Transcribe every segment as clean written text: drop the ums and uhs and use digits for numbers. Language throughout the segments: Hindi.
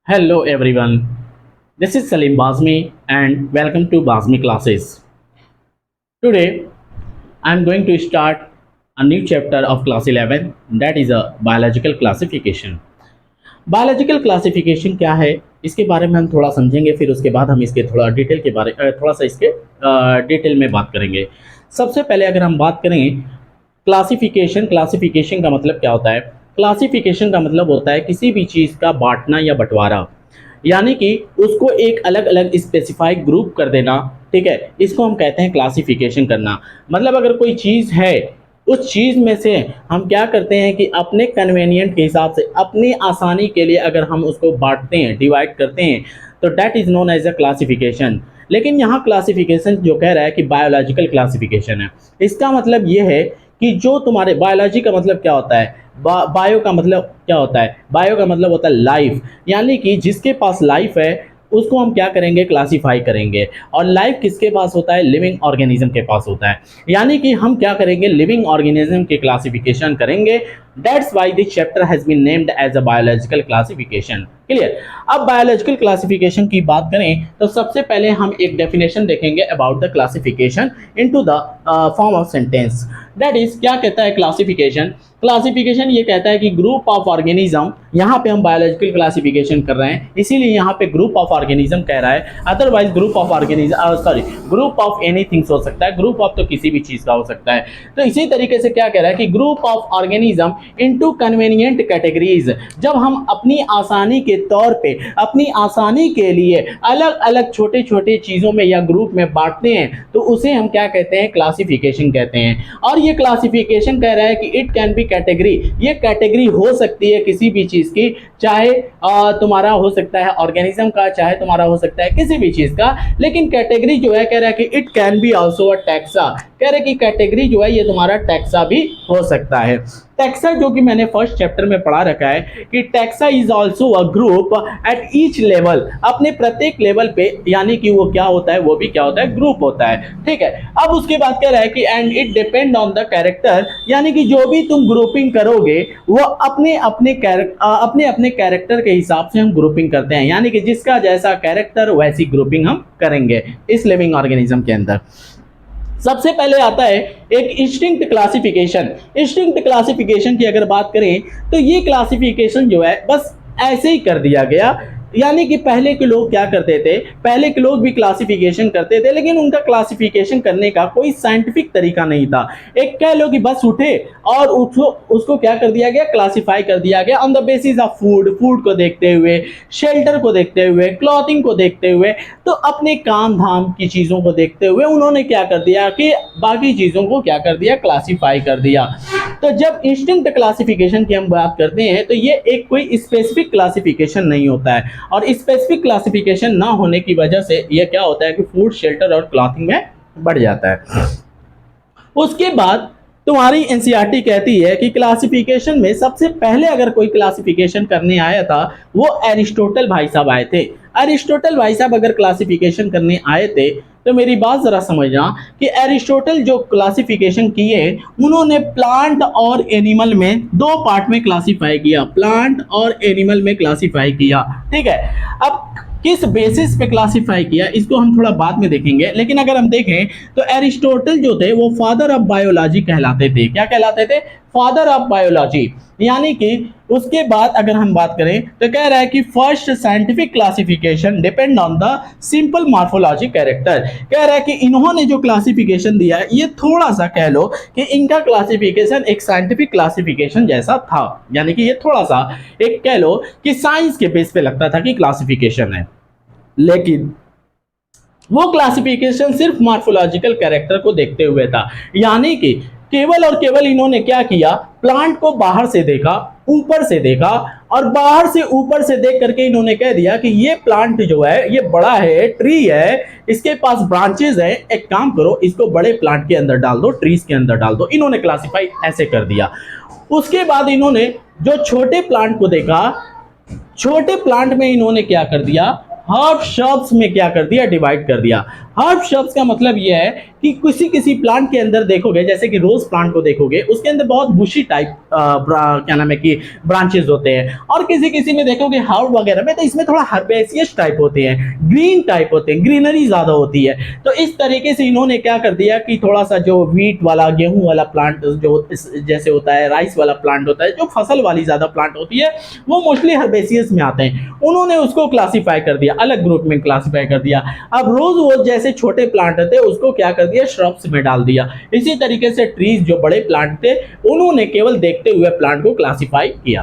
Hello everyone, this is Salim Bazmi and welcome to Bazmi classes. Today I am going to start a new chapter of class 11, that is a biological classification. Biological classification क्या है इसके बारे में हम थोड़ा समझेंगे, फिर उसके बाद हम इसके थोड़ा सा इसके डिटेल में बात करेंगे। सबसे पहले अगर हम बात करें क्लासिफिकेशन, क्लासिफिकेशन का मतलब क्या होता है? क्लासिफिकेशन का मतलब होता है किसी भी चीज़ का बांटना या बंटवारा, यानी कि उसको एक अलग अलग स्पेसिफाइड ग्रुप कर देना। ठीक है, इसको हम कहते हैं क्लासिफिकेशन करना। मतलब अगर कोई चीज़ है, उस चीज़ में से हम क्या करते हैं कि अपने कन्वीनियंट के हिसाब से, अपनी आसानी के लिए अगर हम उसको बांटते हैं, डिवाइड करते हैं, तो that is known as a classification. लेकिन यहाँ क्लासिफिकेशन जो कह रहा है कि बायोलॉजिकल क्लासिफिकेशन है, इसका मतलब ये है कि जो तुम्हारे बायोलॉजी का मतलब क्या होता है, बायो का मतलब क्या होता है? बायो का मतलब होता है लाइफ, यानी कि जिसके पास लाइफ है उसको हम क्या करेंगे? क्लासिफाई करेंगे। और लाइफ किसके पास होता है? लिविंग ऑर्गेनिज्म के पास होता है, यानी कि हम क्या करेंगे? लिविंग ऑर्गेनिज्म की क्लासिफिकेशन करेंगे। That's why this chapter has been named as a biological classification. Clear? अब बायोलॉजिकल क्लासिफिकेशन की बात करें तो सबसे पहले हम एक डेफिनेशन देखेंगे about the classification into the form of sentence. That is, क्या कहता है क्लासिफिकेशन? क्लासिफिकेशन ये कहता है कि ग्रुप ऑफ ऑर्गेनिज्म, यहाँ पे हम बायोलॉजिकल क्लासिफिकेशन कर रहे हैं इसीलिए यहाँ पे ग्रुप ऑफ ऑर्गेनिज्म कह रहा है, otherwise group of organism group of anything हो सकता है, ग्रुप ऑफ तो किसी भी चीज़ का हो सकता है। तो इसी तरीके से क्या कह रहा है कि group of organism into convenient categories, जब हम अपनी आसानी के तौर पे, अपनी आसानी के लिए अलग अलग छोटे छोटे चीज़ों में या ग्रुप में बांटते हैं तो उसे हम क्या कहते हैं? क्लासिफिकेशन कहते हैं। और ये क्लासिफिकेशन कह रहा है कि इट कैन बी कैटेगरी, ये कैटेगरी हो सकती है किसी भी चीज़ की, चाहे तुम्हारा हो सकता है ऑर्गेनिज्म का, चाहे तुम्हारा हो सकता है किसी भी चीज़ का, लेकिन कैटेगरी जो है कह रहा है कि it can be also a taxa, कह रहे हैं कि कैटेगरी जो है ये तुम्हारा टैक्सा भी हो सकता है। टैक्सा जो कि मैंने फर्स्ट चैप्टर में पढ़ा रखा है कि taxa is also a group at each level, अपने प्रत्येक लेवल पे, यानी कि वो क्या होता है? वो भी क्या होता है? ग्रुप होता है। ठीक है, अब उसके बाद कह रहा है कि and it depend on the character, यानी कि जो भी तुम ग्रुपिंग करोगे वो अपने अपने कैरेक्टर के हिसाब से हम ग्रुपिंग करते हैं, यानी कि जिसका जैसा कैरेक्टर वैसी ग्रुपिंग हम करेंगे इस लिविंग ऑर्गेनिज्म के अंदर। सबसे पहले आता है एक इंस्टिंक्ट क्लासिफिकेशन। इंस्टिंक्ट क्लासिफिकेशन की अगर बात करें तो ये क्लासिफिकेशन जो है बस ऐसे ही कर दिया गया, यानी कि पहले के लोग क्या करते थे? पहले के लोग भी क्लासिफिकेशन करते थे, लेकिन उनका क्लासिफिकेशन करने का कोई साइंटिफिक तरीका नहीं था। एक कह लो कि बस उठे और उसको क्या कर दिया गया? क्लासिफाई कर दिया गया on the basis of food, food को देखते हुए, शेल्टर को देखते हुए, क्लॉथिंग को देखते हुए, तो अपने काम धाम की चीज़ों को देखते हुए उन्होंने क्या कर दिया कि बाकी चीज़ों को क्या कर दिया? क्लासिफाई कर दिया। तो जब इंस्टिंक्ट क्लासिफिकेशन की हम बात करते हैं तो ये एक कोई स्पेसिफिक क्लासिफिकेशन नहीं होता है, और स्पेसिफिक क्लासिफिकेशन ना होने की वजह से ये क्या होता है कि फूड, शेल्टर और क्लॉथिंग में बढ़ जाता है। उसके बाद तुम्हारी एनसीईआरटी कहती है कि क्लासिफिकेशन में सबसे पहले अगर कोई क्लासिफिकेशन करने आया था वो एरिस्टोटल भाई साहब आए थे। एरिस्टोटल भाई साहब अगर क्लासिफिकेशन करने आए थे तो मेरी बात ज़रा समझना कि एरिस्टोटल जो क्लासिफिकेशन किए उन्होंने प्लांट और एनिमल में दो पार्ट में क्लासिफाई किया, प्लांट और एनिमल में क्लासिफाई किया। ठीक है, अब किस बेसिस पे क्लासिफाई किया इसको हम थोड़ा बाद में देखेंगे, लेकिन अगर हम देखें तो एरिस्टोटल जो थे वो फादर ऑफ बायोलॉजी कहलाते थे। क्या कहलाते थे? Father of biology. यानी कि उसके बाद अगर हम बात करें तो कह रहा है कि first scientific classification depend on the simple morphology character. कह रहा है कि इन्होंने जो क्लासिफिकेशन दिया है ये थोड़ा सा कह लो कि इनका क्लासिफिकेशन एक साइंटिफिक क्लासिफिकेशन जैसा था, यानी कि ये थोड़ा सा एक कह लो कि साइंस के बेस पे लगता था कि क्लासिफिकेशन है, लेकिन वो क्लासिफिकेशन सिर्फ मॉर्फोलॉजिकल कैरेक्टर को देखते हुए था। यानी कि केवल और केवल इन्होंने क्या किया? प्लांट को बाहर से देखा, ऊपर से देखा, और बाहर से ऊपर से देख करके इन्होंने कह दिया कि ये प्लांट जो है ये बड़ा है, ट्री है, इसके पास ब्रांचेज है, एक काम करो इसको बड़े प्लांट के अंदर डाल दो, ट्रीज के अंदर डाल दो। इन्होंने क्लासिफाई ऐसे कर दिया। उसके बाद इन्होंने जो छोटे प्लांट को देखा, छोटे प्लांट में इन्होंने क्या कर दिया? हाफ शब्स में क्या कर दिया? डिवाइड कर दिया। हर्ब शब्द का मतलब यह है कि किसी किसी प्लांट के अंदर देखोगे, जैसे कि रोज प्लांट को देखोगे, उसके अंदर बहुत बुशी टाइप क्या नाम है कि ब्रांचेस होते हैं, और किसी किसी में देखोगे हर्ब वगैरह में तो इसमें थोड़ा हर्बेसियस टाइप होते हैं, ग्रीन टाइप होते हैं, ग्रीनरी ज्यादा होती है। तो इस तरीके से इन्होंने क्या कर दिया कि थोड़ा सा जो व्हीट वाला, गेहूं वाला प्लांट जो जैसे होता है, राइस वाला प्लांट होता है, जो फसल वाली ज्यादा प्लांट होती है, वो मोस्टली हर्बेसियस में आते हैं, उन्होंने उसको क्लासिफाई कर दिया, अलग ग्रुप में क्लासिफाई कर दिया। अब रोज वो जैसे छोटे प्लांट थे उसको क्या कर दिया, श्रब्स में डाल दिया। इसी तरीके से ट्रीज जो बड़े प्लांट थे उन्होंने केवल देखते हुए प्लांट को क्लासिफाई किया,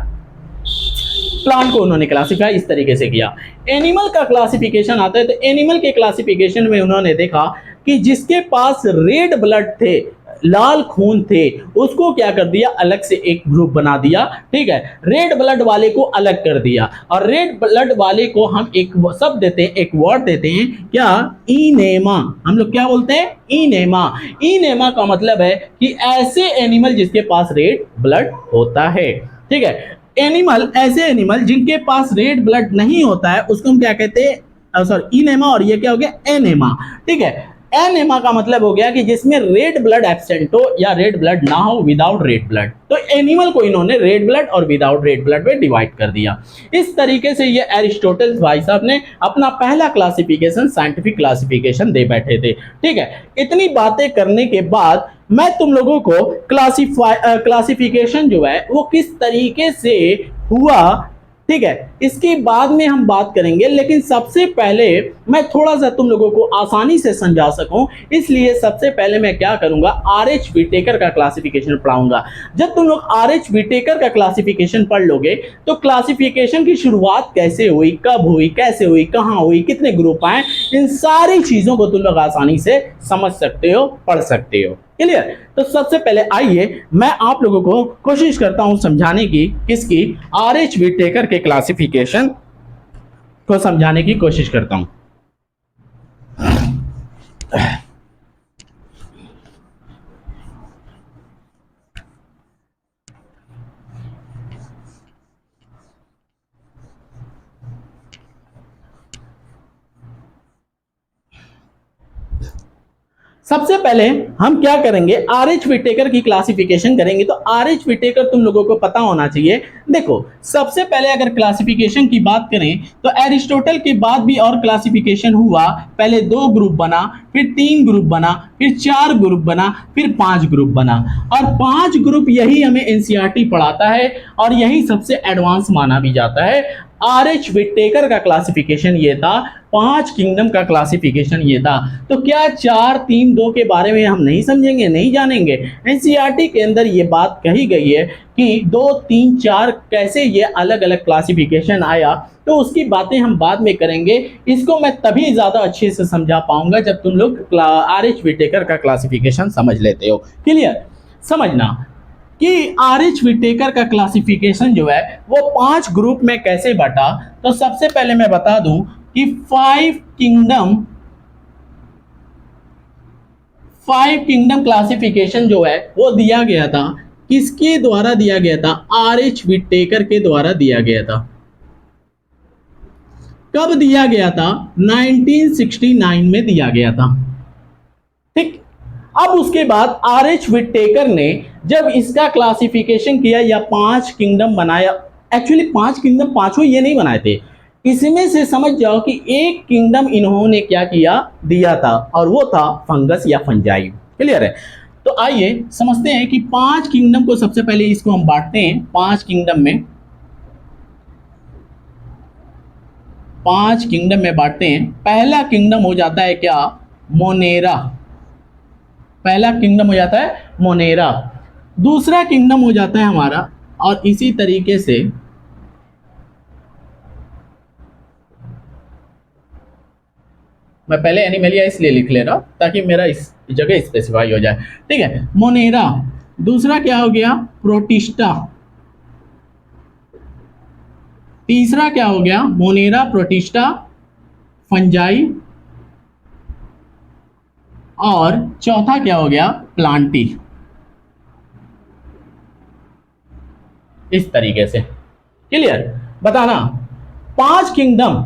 प्लांट को उन्होंने क्लासिफाई इस तरीके से किया। एनिमल का क्लासिफिकेशन आता है, तो एनिमल के क्लासिफिकेशन में उन्होंने देखा कि जिसके पास रेड ब्लड थे, लाल खून थे, उसको क्या कर दिया, अलग से एक ग्रुप बना दिया। ठीक है, रेड ब्लड वाले को अलग कर दिया, और रेड ब्लड वाले को हम एक शब्द देते हैं, एक वर्ड देते हैं, क्या, इनेमा। हम लोग क्या बोलते हैं, इनेमा। इनेमा का मतलब है कि ऐसे एनिमल जिसके पास रेड ब्लड होता है। ठीक है, एनिमल, ऐसे एनिमल जिनके पास रेड ब्लड नहीं होता है उसको हम क्या कहते हैं, सॉरी, इनेमा, और ये क्या हो गया, एनेमा। ठीक है, एनेमा का मतलब हो गया कि जिसमें रेड ब्लड एब्सेंट हो या रेड ब्लड ना हो, विदाउट रेड ब्लड। तो एनिमल को इन्होंने रेड ब्लड और विदाउट रेड ब्लड में डिवाइड कर दिया। इस तरीके से ये एरिस्टोटल भाई साहब ने अपना पहला क्लासिफिकेशन, साइंटिफिक क्लासिफिकेशन दे बैठे थे। ठीक है, इतनी बातें करने के बाद मैं तुम लोगों को क्लासिफिकेशन जो है वो किस तरीके से हुआ, ठीक है, इसके बाद में हम बात करेंगे। लेकिन सबसे पहले मैं थोड़ा सा तुम लोगों को आसानी से समझा सकूं, इसलिए सबसे पहले मैं क्या करूंगा, आर एच विटेकर का क्लासिफिकेशन पढ़ाऊंगा। जब तुम लोग आर एच विटेकर का क्लासिफिकेशन पढ़ लोगे तो क्लासिफिकेशन की शुरुआत कैसे हुई, कब हुई, कैसे हुई, कहां हुई, कितने ग्रुप आए, इन सारी चीजों को तुम लोग आसानी से समझ सकते हो, पढ़ सकते हो। क्लियर? तो सबसे पहले आइए मैं आप लोगों को कोशिश करता हूं समझाने की, किसकी, आर एच विटेकर के क्लासिफिकेशन को समझाने की कोशिश करता हूं। सबसे पहले हम क्या करेंगे, आर एच विटेकर की क्लासिफिकेशन करेंगे। तो आर एच विटेकर तुम लोगों को पता होना चाहिए। देखो, सबसे पहले अगर क्लासिफिकेशन की बात करें तो एरिस्टोटल के बाद भी और क्लासिफिकेशन हुआ। पहले 2 ग्रुप बना, फिर 3 ग्रुप बना, फिर 4 ग्रुप बना, फिर 5 ग्रुप बना, और 5 ग्रुप यही हमें एनसीईआरटी पढ़ाता है और यही सबसे एडवांस माना भी जाता है। आर एच विटेकर का क्लासिफिकेशन ये था, 5 किंगडम का क्लासिफिकेशन ये था। तो क्या 4 3 2 के बारे में हम नहीं समझेंगे, नहीं जानेंगे? एनसीईआरटी के अंदर ये बात कही गई है कि 2 3 4 कैसे ये अलग अलग क्लासिफिकेशन आया, तो उसकी बातें हम बाद में करेंगे। इसको मैं तभी ज्यादा अच्छे से समझा पाऊंगा जब तुम लोग आर एच विटेकर का क्लासिफिकेशन समझ लेते हो। क्लियर? समझना कि आर एच विटेकर का क्लासिफिकेशन जो है वो 5 ग्रुप में कैसे बटा। तो सबसे पहले मैं बता दूं कि 5 किंगडम क्लासिफिकेशन जो है वो दिया गया था, किसके द्वारा दिया गया था, आर एच विटेकर के द्वारा दिया गया था। कब दिया गया था, 1969 में दिया गया था। ठीक, अब उसके बाद आर एच विटेकर ने जब इसका क्लासिफिकेशन किया या 5 किंगडम बनाया, एक्चुअली 5 किंगडम पांचों ये नहीं बनाए थे, इसमें से समझ जाओ कि एक किंगडम इन्होंने क्या किया, दिया था, और वो था फंगस या फंजाई। क्लियर है? तो आइए समझते हैं कि 5 किंगडम को, सबसे पहले इसको हम बांटते हैं 5 किंगडम में। 5 किंगडम में बांटते हैं। पहला किंगडम हो जाता है क्या, मोनेरा। पहला किंगडम हो जाता है मोनेरा। दूसरा किंगडम हो जाता है हमारा, और इसी तरीके से मैं पहले एनिमेलिया इसलिए लिख ले रहा हूं ताकि मेरा इस जगह स्पेसिफाई हो जाए। ठीक है, मोनेरा। दूसरा क्या हो गया, प्रोटिस्टा। तीसरा क्या हो गया, मोनेरा, प्रोटिस्टा, फंजाई, और चौथा क्या हो गया, प्लांटी। इस तरीके से। क्लियर? बताना, 5 किंगडम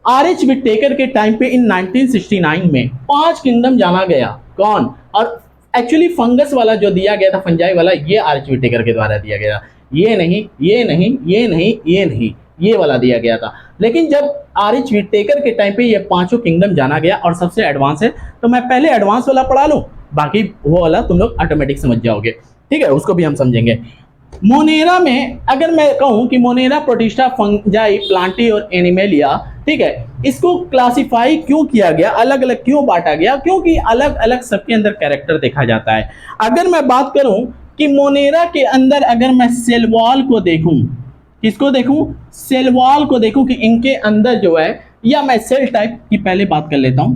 आर.एच. विटेकर के टाइम पे इन 1969 में 5 किंगडम जाना गया। कौन? और एक्चुअली फंगस वाला जो दिया गया था, फंजाई वाला, ये आर.एच. विटेकर के द्वारा दिया गया। ये नहीं, ये नहीं, ये नहीं, ये नहीं, ये वाला दिया गया था। लेकिन जब आर.एच. विटेकर के टाइम पे ये पांचों किंगडम जाना गया और सबसे एडवांस है, तो मैं पहले एडवांस वाला पढ़ा लूं, बाकी वो वाला तुम लोग ऑटोमेटिक समझ जाओगे। ठीक है, उसको भी हम समझेंगे। मोनेरा में अगर मैं कहूं कि मोनेरा, प्रोटिस्टा, फंजाई, प्लांटी और एनिमेलिया, ठीक है, इसको क्लासिफाई क्यों किया गया, अलग अलग क्यों बांटा गया? क्योंकि अलग अलग सबके अंदर कैरेक्टर देखा जाता है। अगर मैं बात करूं कि मोनेरा के अंदर अगर मैं सेल वॉल को देखूं, किसको देखूं? सेल वॉल को देखूं कि इनके अंदर जो है, या मैं सेल टाइप की पहले बात कर लेता हूं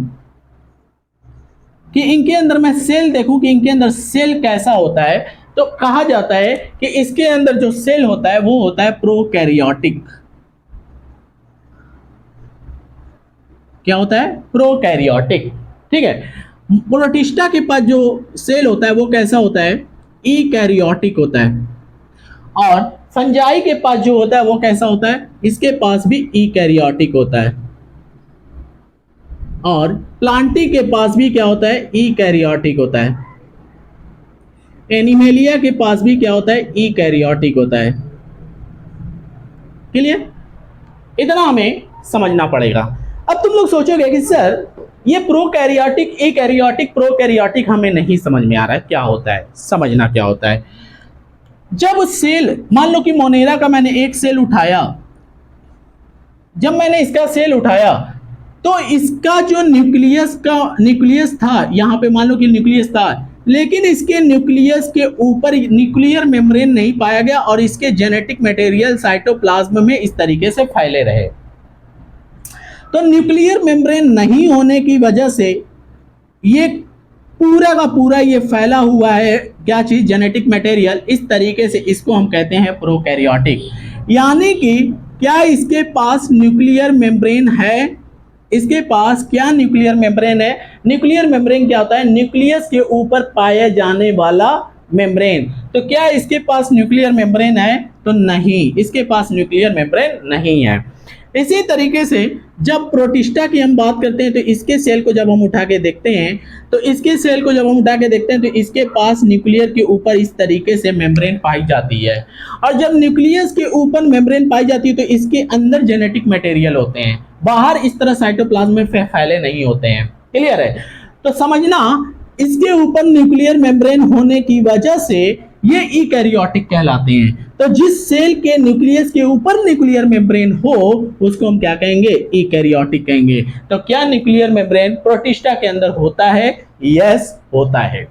कि इनके अंदर मैं सेल देखूं कि इनके अंदर सेल कैसा होता है, तो कहा जाता है कि इसके अंदर जो सेल होता है वो होता है प्रोकैरियोटिक। क्या होता है? प्रोकैरियोटिक। ठीक है। प्रोटिस्टा के पास जो सेल होता है वो कैसा होता है? ईकैरियोटिक होता है। और फंजाई के पास जो होता है वो कैसा होता है? इसके पास भी ईकैरियोटिक होता है। और प्लांटी के पास भी क्या होता है? ईकैरियोटिक होता है। एनिमेलिया के पास भी क्या होता है? ईकैरियोटिक होता है। क्लियर? इतना हमें समझना पड़ेगा। अब तुम लोग सोचोगे कि सर ये प्रोकैरियोटिक, ईकैरियोटिक, प्रोकैरियोटिक हमें नहीं समझ में आ रहा है, क्या होता है? समझना क्या होता है। जब सेल, मान लो कि मोनेरा का मैंने एक सेल उठाया, जब मैंने इसका सेल उठाया तो इसका जो न्यूक्लियस था, यहां पे मान लो कि न्यूक्लियस था, लेकिन इसके न्यूक्लियस के ऊपर न्यूक्लियर मेम्ब्रेन नहीं पाया गया और इसके जेनेटिक मटेरियल साइटोप्लाज्म में इस तरीके से फैले रहे। तो न्यूक्लियर मेम्ब्रेन नहीं होने की वजह से ये पूरा का पूरा ये फैला हुआ है, क्या चीज? जेनेटिक मटेरियल इस तरीके से, इसको हम कहते हैं प्रोकैरियोटिक। यानी कि क्या इसके पास न्यूक्लियर मेम्ब्रेन है? इसके पास क्या न्यूक्लियर मेम्ब्रेन है? न्यूक्लियर मेम्ब्रेन क्या होता है? न्यूक्लियस के ऊपर पाया जाने वाला मेम्ब्रेन। तो क्या इसके पास न्यूक्लियर मेम्ब्रेन है? तो नहीं, इसके पास न्यूक्लियर मेम्ब्रेन नहीं है। इसी तरीके से जब प्रोटिस्टा की हम बात करते हैं तो इसके सेल को जब हम उठा के देखते हैं, तो इसके सेल को जब हम उठा के देखते हैं तो इसके पास न्यूक्लियर के ऊपर इस तरीके से मेम्ब्रेन पाई जाती है। और जब न्यूक्लियस के ऊपर मेम्ब्रेन पाई जाती है तो इसके अंदर जेनेटिक मटेरियल होते हैं, बाहर इस तरह साइटोप्लाज्म में फैले नहीं होते हैं। क्लियर है? तो समझना, इसके ऊपर न्यूक्लियर मेम्ब्रेन होने की वजह से ये ईकैरियोटिक कहलाते हैं। तो जिस सेल के न्यूक्लियस के ऊपर न्यूक्लियर मेम्ब्रेन हो उसको हम क्या कहेंगे? ईकैरियोटिक कहेंगे। तो क्या न्यूक्लियर मेम्ब्रेन प्रोटिस्टा के अंदर होता है? यस, होता है।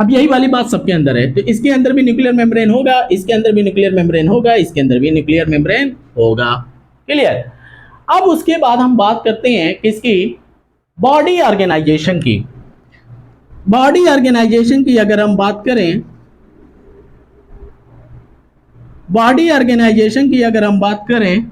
अब यही वाली बात सबके अंदर है, तो इसके अंदर भी न्यूक्लियर मेम्ब्रेन होगा, इसके अंदर भी न्यूक्लियर मेम्ब्रेन होगा, इसके अंदर भी न्यूक्लियर मेम्ब्रेन होगा। क्लियर? अब उसके बाद हम बात करते हैं किसकी? बॉडी ऑर्गेनाइजेशन की। बॉडी ऑर्गेनाइजेशन की अगर हम बात करें, बॉडी ऑर्गेनाइजेशन की अगर हम बात करें,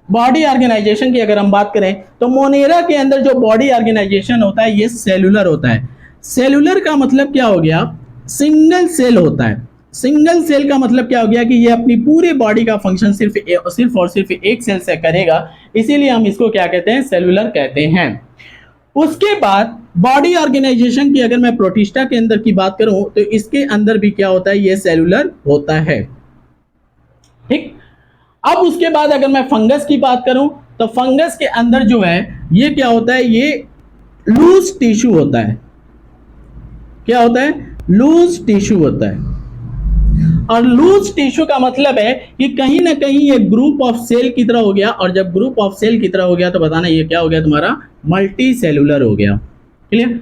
बॉडी ऑर्गेनाइजेशन की अगर हम बात करें तो मोनेरा के अंदर जो बॉडी ऑर्गेनाइजेशन होता है ये सेलुलर होता है। सेलुलर का मतलब क्या हो गया? सिंगल सेल होता है। सिंगल सेल का मतलब क्या हो गया कि ये अपनी पूरी बॉडी का फंक्शन सिर्फ और सिर्फ एक सेल से करेगा, इसीलिए हम इसको क्या कहते हैं? सेलुलर कहते हैं। उसके बाद बॉडी ऑर्गेनाइजेशन की अगर मैं प्रोटिस्टा के अंदर की बात करूं तो इसके अंदर भी क्या होता है? ये सेलुलर होता है। ठीक। अब उसके बाद अगर मैं फंगस की बात करूं तो फंगस के अंदर जो है ये क्या होता है? ये लूज टिश्यू होता है। क्या होता है? लूज टिश्यू होता है। और लूज टिश्यू का मतलब है कि कहीं ना कहीं ये ग्रुप ऑफ सेल की तरह हो गया, और जब ग्रुप ऑफ सेल की तरह हो गया तो बताना ये क्या हो गया? तुम्हारा मल्टी सेलुलर हो गया। क्लियर?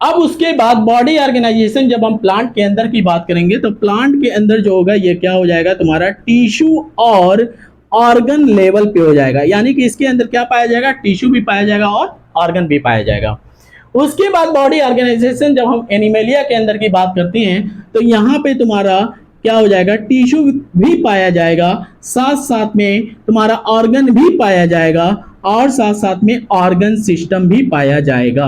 अब उसके बाद बॉडी ऑर्गेनाइजेशन जब हम प्लांट के अंदर की बात करेंगे तो प्लांट के अंदर जो होगा ये क्या हो जाएगा? तुम्हारा टिश्यू और ऑर्गन लेवल पे हो जाएगा। यानी कि इसके अंदर क्या पाया जाएगा? टिश्यू भी पाया जाएगा और ऑर्गन भी पाया जाएगा। उसके बाद बॉडी ऑर्गेनाइजेशन जब हम एनिमेलिया के अंदर की बात करते हैं तो यहाँ पे तुम्हारा क्या हो जाएगा? टिश्यू भी पाया जाएगा, साथ साथ में तुम्हारा ऑर्गन भी पाया जाएगा, और साथ साथ में ऑर्गन सिस्टम भी पाया जाएगा।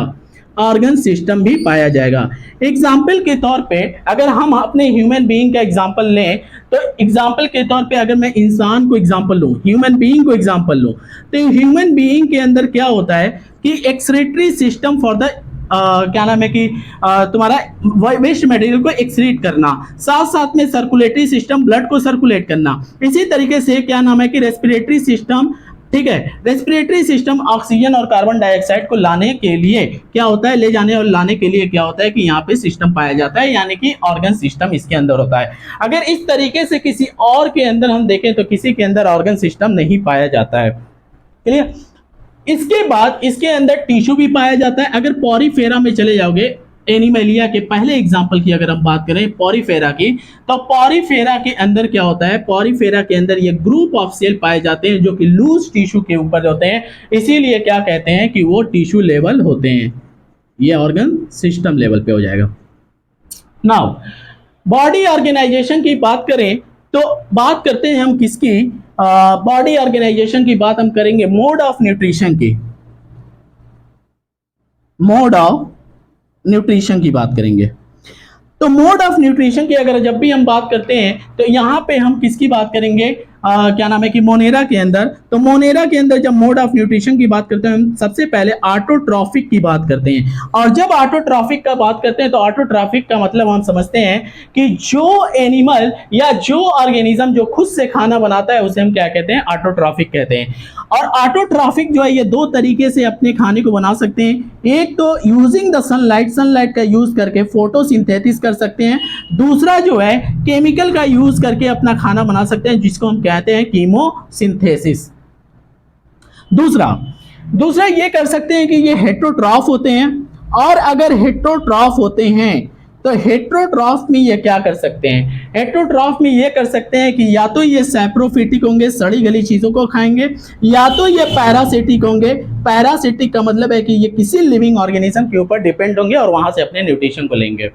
ऑर्गन सिस्टम भी पाया जाएगा। एग्जाम्पल के तौर पे अगर हम अपने ह्यूमन बीइंग का एग्जाम्पल लें, तो एग्जाम्पल के तौर पे अगर मैं इंसान को एग्जाम्पल लूं, ह्यूमन बीइंग को एग्जाम्पल लूं, तो ह्यूमन बीइंग के अंदर क्या होता है कि एक्सक्रीटरी सिस्टम फॉर द क्या नाम है कि तुम्हारा वेस्ट मटेरियल को एक्सक्रीट करना, साथ साथ में सर्कुलेटरी सिस्टम ब्लड को सर्कुलेट करना। इसी तरीके से क्या नाम है कि रेस्पिरेटरी सिस्टम, ठीक है, रेस्पिरेटरी सिस्टम ऑक्सीजन और कार्बन डाइऑक्साइड को लाने के लिए क्या होता है, ले जाने और लाने के लिए क्या होता है कि यहाँ पे सिस्टम पाया जाता है, यानी कि ऑर्गन सिस्टम इसके अंदर होता है। अगर इस तरीके से किसी और के अंदर हम देखें तो किसी के अंदर ऑर्गन सिस्टम नहीं पाया जाता है। क्लियर। इसके बाद इसके अंदर टिश्यू भी पाया जाता है। अगर पॉरीफेरा में चले जाओगे, एनिमेलिया के पहले एग्जाम्पल की अगर हम बात करें पॉरीफेरा की, तो पॉरीफेरा के अंदर क्या होता है, पॉरीफेरा के अंदर ये ग्रुप ऑफ सेल पाए जाते हैं जो कि लूज टिश्यू के ऊपर होते हैं, इसीलिए क्या कहते हैं कि वो टिश्यू लेवल होते हैं। ये ऑर्गन सिस्टम लेवल पे हो जाएगा। नाउ बॉडी ऑर्गेनाइजेशन की बात करें तो बात करते हैं हम किसकी, बॉडी ऑर्गेनाइजेशन की बात हम करेंगे मोड ऑफ न्यूट्रिशन की, मोड ऑफ न्यूट्रिशन की बात करेंगे। तो मोड ऑफ न्यूट्रिशन की अगर जब भी हम बात करते हैं तो यहाँ पे हम किसकी बात करेंगे, क्या नाम है कि मोनेरा के अंदर। तो मोनेरा के अंदर जब मोड ऑफ न्यूट्रिशन की बात करते हैं हम सबसे पहले ऑटोट्रॉफिक की बात करते हैं। और जब ऑटोट्रॉफिक का बात करते हैं तो ऑटोट्रॉफिक का मतलब हम समझते हैं कि जो एनिमल या जो ऑर्गेनिज्म जो खुद से खाना बनाता है उसे हम क्या कहते हैं, ऑटोट्रॉफिक कहते हैं। और ऑटोट्रॉफिक जो है ये दो तरीके से अपने खाने को बना सकते हैं। एक तो यूजिंग द सनलाइट, सनलाइट का यूज करके फोटोसिंथेसिस कर सकते हैं। दूसरा जो है केमिकल का यूज करके अपना खाना बना सकते हैं जिसको हम कहते हैं कीमोसिंथेसिस। दूसरा ये कर सकते हैं कि ये हेटेरोट्रॉफ होते हैं। और अगर हेटेरोट्रॉफ होते हैं तो हेटेरोट्रॉफ में ये क्या कर सकते हैं, हेटेरोट्रॉफ में ये कर सकते हैं कि या तो ये सैप्रोफिटिक होंगे, सड़ी गली चीजों को खाएंगे, या तो ये पैरासिटिक होंगे। पैरासिटिक का मतलब है कि ये किसी लिविंग ऑर्गेनिज्म के ऊपर डिपेंड होंगे और वहां से अपने न्यूट्रिशन को लेंगे।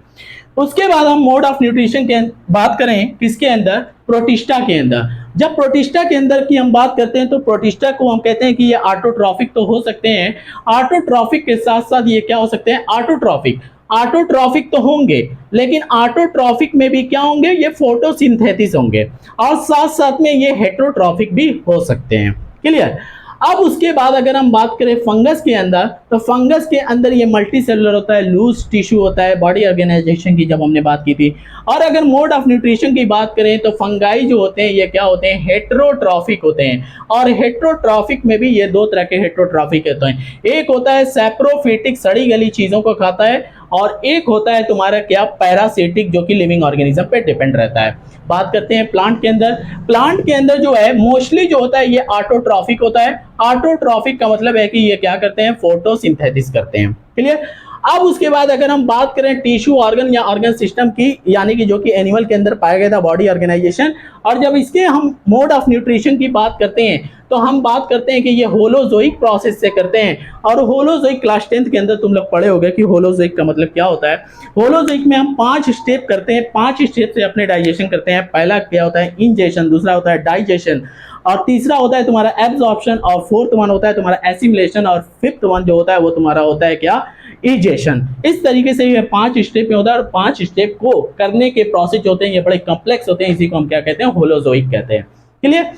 उसके बाद हम मोड ऑफ न्यूट्रिशन की बात करें किसके अंदर, प्रोटिस्टा के अंदर। जब प्रोटिस्टा के अंदर की हम बात करते हैं तो प्रोटिस्टा को हम कहते हैं कि ये ऑटोट्रॉफिक तो हो सकते हैं, ऑटोट्रॉफिक के साथ साथ ये क्या हो सकते हैं, ऑटोट्रॉफिक। ऑटोट्रॉफिक तो होंगे लेकिन ऑटोट्रॉफिक में भी क्या होंगे, ये फोटोसिंथेसिस होंगे और साथ साथ में ये हेटेरोट्रॉफिक भी हो सकते हैं। क्लियर। अब उसके बाद अगर हम बात करें फंगस के अंदर, तो फंगस के अंदर ये मल्टी सेलुलर होता है, लूज टिश्यू होता है, बॉडी ऑर्गेनाइजेशन की जब हमने बात की थी। और अगर मोड ऑफ न्यूट्रिशन की बात करें तो फंगाई जो होते हैं ये क्या होते हैं, हेटेरोट्रॉफिक होते हैं। और हेटेरोट्रॉफिक में भी ये दो तरह के हेटेरोट्रॉफिक होते हैं, एक होता है सैप्रोफिटिक, सड़ी गली चीजों को खाता है, और एक होता है तुम्हारा क्या, पैरासिटिक, जो कि लिविंग ऑर्गेनिज्म पे डिपेंड रहता है। बात करते हैं प्लांट के अंदर। प्लांट के अंदर जो है मोस्टली जो होता है ये ऑटोट्रॉफिक होता है। ऑटोट्रॉफिक का मतलब है कि ये क्या करते हैं, फोटोसिंथेसिस करते हैं। क्लियर। अब उसके बाद अगर हम बात करें टिश्यू ऑर्गन या ऑर्गन सिस्टम की, यानी कि जो कि एनिमल के अंदर पाया गया था, बॉडी ऑर्गेनाइजेशन, और जब इसके हम मोड ऑफ न्यूट्रिशन की बात करते हैं तो हम बात करते हैं कि ये होलोजोइक प्रोसेस से करते हैं। और होलोजोइक क्लास 10th के अंदर तुम लोग पढ़े होंगे कि होलोजोइक का मतलब क्या होता है। होलोजोइक में हम 5 स्टेप करते हैं, 5 स्टेप से अपने डाइजेशन करते हैं। पहला क्या होता है, इंजेशन, दूसरा होता है डाइजेशन, और तीसरा होता है तुम्हारा एब्जॉर्प्शन, और फोर्थ वन होता है तुम्हारा एसिमिलेशन, और फिफ्थ वन जो होता है वो तुम्हारा होता है क्या, इजेशन। इस तरीके से ये 5 स्टेप में होता है, और 5 स्टेप को करने के प्रोसेस होते हैं ये बड़े कॉम्प्लेक्स होते हैं, इसी को हम क्या कहते हैं, होलोजोइक कहते हैं। क्लियर।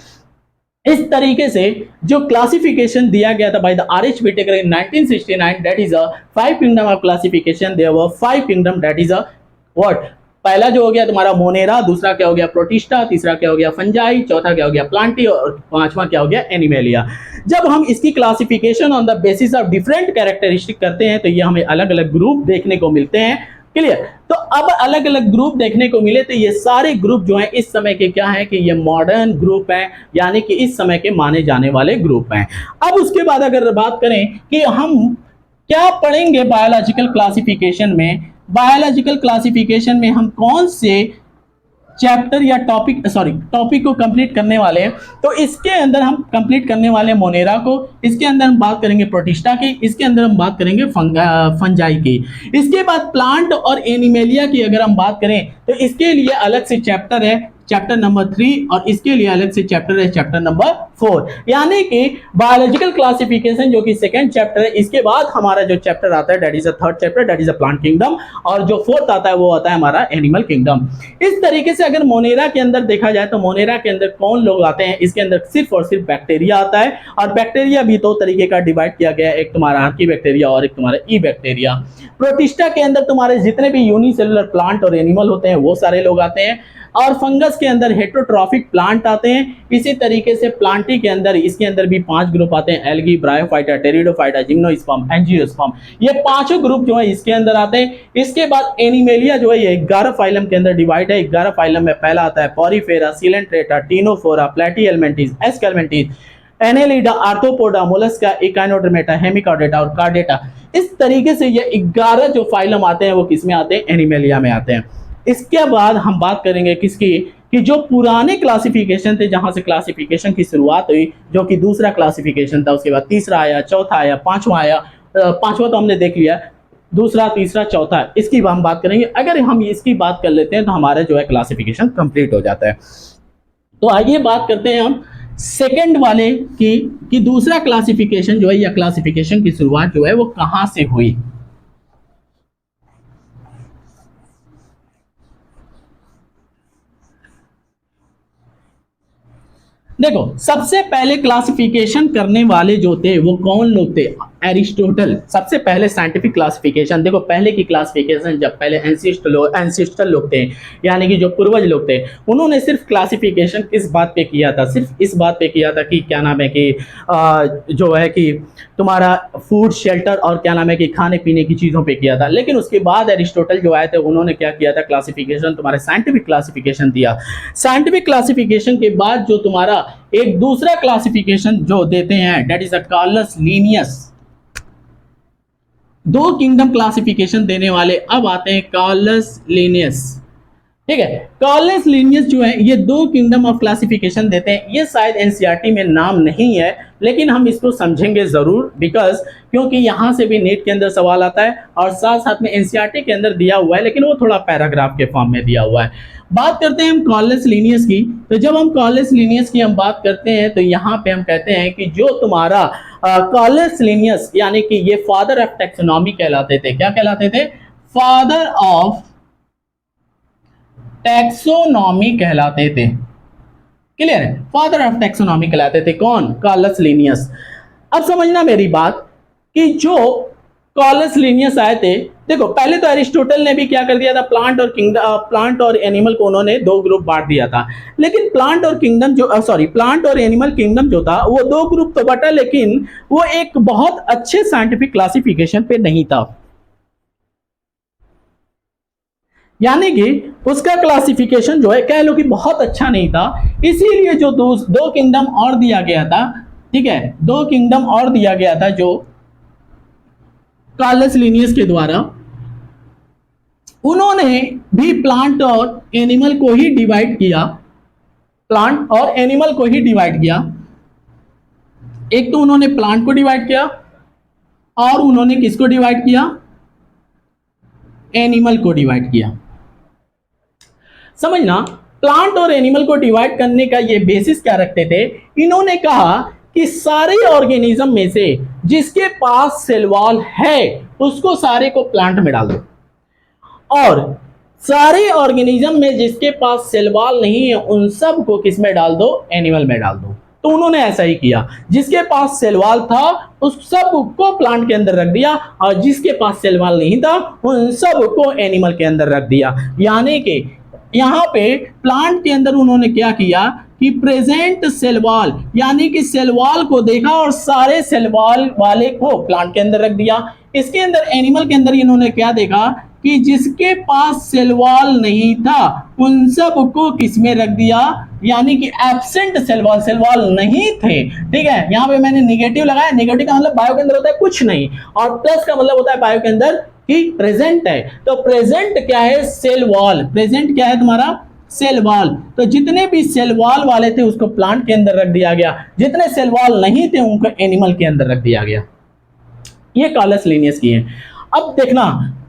इस तरीके से जो क्लासिफिकेशन दिया गया था by the R H. Whittaker in 1969, that is a 5 kingdom of classification. There were 5 kingdom, that is a what, पहला जो हो गया तुम्हारा मोनेरा, दूसरा क्या हो गया प्रोटिस्टा, तीसरा क्या हो गया फंजाई, चौथा क्या हो गया प्लांटी, और पांचवा क्या हो गया एनिमेलिया। जब हम इसकी classification on the basis of different characteristic करते हैं तो ये हमें अलग अलग ग्रुप देखने को मिलते हैं। क्लियर। तो अब अलग अलग ग्रुप देखने को मिले तो ये सारे ग्रुप जो हैं इस समय के क्या है कि ये मॉडर्न ग्रुप हैं, यानी कि इस समय के माने जाने वाले ग्रुप हैं। अब उसके बाद अगर बात करें कि हम क्या पढ़ेंगे बायोलॉजिकल क्लासिफिकेशन में, बायोलॉजिकल क्लासिफिकेशन में हम कौन से चैप्टर या टॉपिक को कंप्लीट करने वाले हैं, तो इसके अंदर हम कंप्लीट करने वाले हैं मोनेरा को, इसके अंदर हम बात करेंगे प्रोटिस्टा की, इसके अंदर हम बात करेंगे फंजाई की। इसके बाद प्लांट और एनिमेलिया की अगर हम बात करें तो इसके लिए अलग से चैप्टर है, चैप्टर नंबर 3 और इसके लिए अलग से चैप्टर है चैप्टर नंबर 4। यानी कि बायोलॉजिकल क्लासिफिकेशन जो कि सेकंड चैप्टर है, इसके बाद हमारा जो चैप्टर आता है that is a third chapter, that is a plant kingdom, और जो फोर्थ आता है वो आता है हमारा एनिमल किंगडम। इस तरीके से अगर मोनेरा के अंदर देखा जाए तो मोनेरा के अंदर कौन लोग आते हैं, इसके अंदर सिर्फ और सिर्फ बैक्टीरिया आता है, और बैक्टीरिया भी दो तरीके का डिवाइड किया गया है, एक तुम्हारा आर्की बैक्टीरिया और एक तुम्हारा ई बैक्टीरिया। प्रोटिस्टा के अंदर तुम्हारे जितने भी यूनिसेलुलर प्लांट और एनिमल होते हैं वो सारे लोग आते हैं, और फंगस के अंदर हेटेरोट्रॉफिक प्लांट आते हैं। इसी तरीके से प्लांटी के अंदर इसके अंदर भी 5 ग्रुप आते हैं, algae, bryophyta, pteridophyta, gymnosperm, angiosperm, ये पांचों ग्रुप जो है इसके अंदर आते हैं। इसके बाद एनिमेलिया जो है ये 11 फाइलम के अंदर डिवाइड है। 11 फाइलम में पहला आता है Porifera, Coelenterata, Ctenophora, Platyhelminthes, Aschelminthes, Annelida, Arthropoda, Mollusca, Echinodermata, Hemichordata और कार्डेटा। इस तरीके से ये 11 जो फाइलम आते हैं वो किसमें आते हैं, एनिमेलिया में आते हैं। इसके बाद हम बात करेंगे किसकी, कि जो पुराने क्लासिफिकेशन थे, जहां से क्लासिफिकेशन की शुरुआत हुई, जो कि दूसरा क्लासिफिकेशन था, उसके बाद तीसरा आया, चौथा आया, पांचवा आया। पांचवा तो हमने देख लिया, दूसरा, तीसरा, चौथा, इसकी हम बात करेंगे। अगर हम इसकी बात कर लेते हैं तो हमारा जो है क्लासिफिकेशन कंप्लीट हो जाता है। तो आइए बात करते हैं हम सेकंड वाले की, कि दूसरा क्लासिफिकेशन जो है या क्लासिफिकेशन की शुरुआत जो है वो कहां से हुई। देखो, सबसे पहले क्लासिफिकेशन करने वाले जो थे वो कौन लोग थे, एरिस्टोटल। सबसे पहले साइंटिफिक क्लासिफिकेशन, देखो पहले की क्लासिफिकेशन जब पहले एंसिस्टर लोग थे, यानी कि जो पूर्वज लोग थे, उन्होंने सिर्फ क्लासिफिकेशन किस बात पे किया था, सिर्फ इस बात पे किया था कि क्या नाम है कि जो है कि तुम्हारा फूड, शेल्टर और क्या नाम है कि खाने पीने की चीज़ों पे किया था। लेकिन उसके बाद एरिस्टोटल जो आए थे उन्होंने क्या किया था, क्लासिफिकेशन, तुम्हारे साइंटिफिक क्लासिफिकेशन दिया। साइंटिफिक क्लासिफिकेशन के बाद जो तुम्हारा एक दूसरा क्लासिफिकेशन जो देते हैं that is a Carolus Linnaeus. दो किंगडम क्लासिफिकेशन देने वाले अब आते हैं कार्लस लीनियस। ठीक है, कार्लस लीनियस जो है ये दो किंगडम ऑफ क्लासिफिकेशन देते हैं। ये शायद एनसीईआरटी में नाम नहीं है, लेकिन हम इसको समझेंगे जरूर, बिकॉज क्योंकि यहां से भी नीट के अंदर सवाल आता है और साथ साथ में एनसीईआरटी के अंदर दिया हुआ है, लेकिन वो थोड़ा पैराग्राफ के फॉर्म में दिया हुआ है। बात करते हैं हम कार्लस लीनियस की। तो जब हम कार्लस लीनियस की हम बात करते हैं तो यहाँ पे हम कहते हैं कि जो तुम्हारा कार्लस लीनियस, यानी कि ये फादर ऑफ टैक्सोनॉमी कहलाते थे। क्या कहलाते थे, फादर ऑफ टैक्सोनॉमी कहलाते थे। क्लियर है, फादर ऑफ टैक्सोनॉमी कहलाते थे कौन, कार्लस लीनियस। अब समझना मेरी बात कि जो कार्लस लीनियस आए थे, देखो पहले तो एरिस्टोटल ने भी क्या कर दिया था, प्लांट और एनिमल को उन्होंने दो ग्रुप बांट दिया था। लेकिन प्लांट और एनिमल किंगडम जो था वो दो ग्रुप तो बटा, लेकिन वो एक बहुत अच्छे साइंटिफिक क्लासिफिकेशन पे नहीं था। यानी कि उसका क्लासिफिकेशन जो है कह लो कि बहुत अच्छा नहीं था। इसीलिए जो दो किंगडम और दिया गया था, ठीक है, दो किंगडम और दिया गया था जो कार्लस लीनियस के द्वारा, उन्होंने भी प्लांट और एनिमल को ही डिवाइड किया। प्लांट और एनिमल को ही डिवाइड किया। एक तो उन्होंने प्लांट को डिवाइड किया और उन्होंने किसको डिवाइड किया, एनिमल को डिवाइड किया। समझना, प्लांट और एनिमल को डिवाइड करने का ये बेसिस क्या रखते थे, इन्होंने कहा कि सारे ऑर्गेनिज्म में से जिसके पास सेल वॉल है उसको सारे को प्लांट में डाल दो, और सारे ऑर्गेनिज्म में जिसके पास सेल वॉल नहीं है उन सब को किस में डाल दो, एनिमल में डाल दो। तो उन्होंने ऐसा ही किया, जिसके पास सेल वॉल था उस सब को प्लांट के अंदर रख दिया, और जिसके पास सेल वॉल नहीं था उन सब को एनिमल के अंदर रख दिया। यानी कि यहाँ पे प्लांट के अंदर उन्होंने क्या किया कि प्रेजेंट सेल वॉल, यानी कि सेल वॉल को देखा और सारे सेल वॉल वाले को प्लांट के अंदर रख दिया। इसके अंदर एनिमल के अंदर इन्होंने क्या देखा कि जिसके पास सेल वॉल नहीं था उन सब को किसमें रख दिया, यानी कि एब्सेंट सेल वॉल नहीं थे। ठीक है, यहाँ पे मैंने निगेटिव लगाया। निगेटिव का मतलब बायो के अंदर होता है कुछ नहीं, और प्लस का मतलब होता है बायो के अंदर कि प्रेजेंट है। तो प्रेजेंट क्या है, सेल वॉल। प्रेजेंट क्या है तुम्हारा, सेल वॉल। तो जितने भी सेल वॉल वाले थे उसको प्लांट के अंदर रख दिया गया, जितने सेल वॉल नहीं थे उनको एनिमल के अंदर रख दिया गया। ये कार्लस लीनियस की है। अब देखना,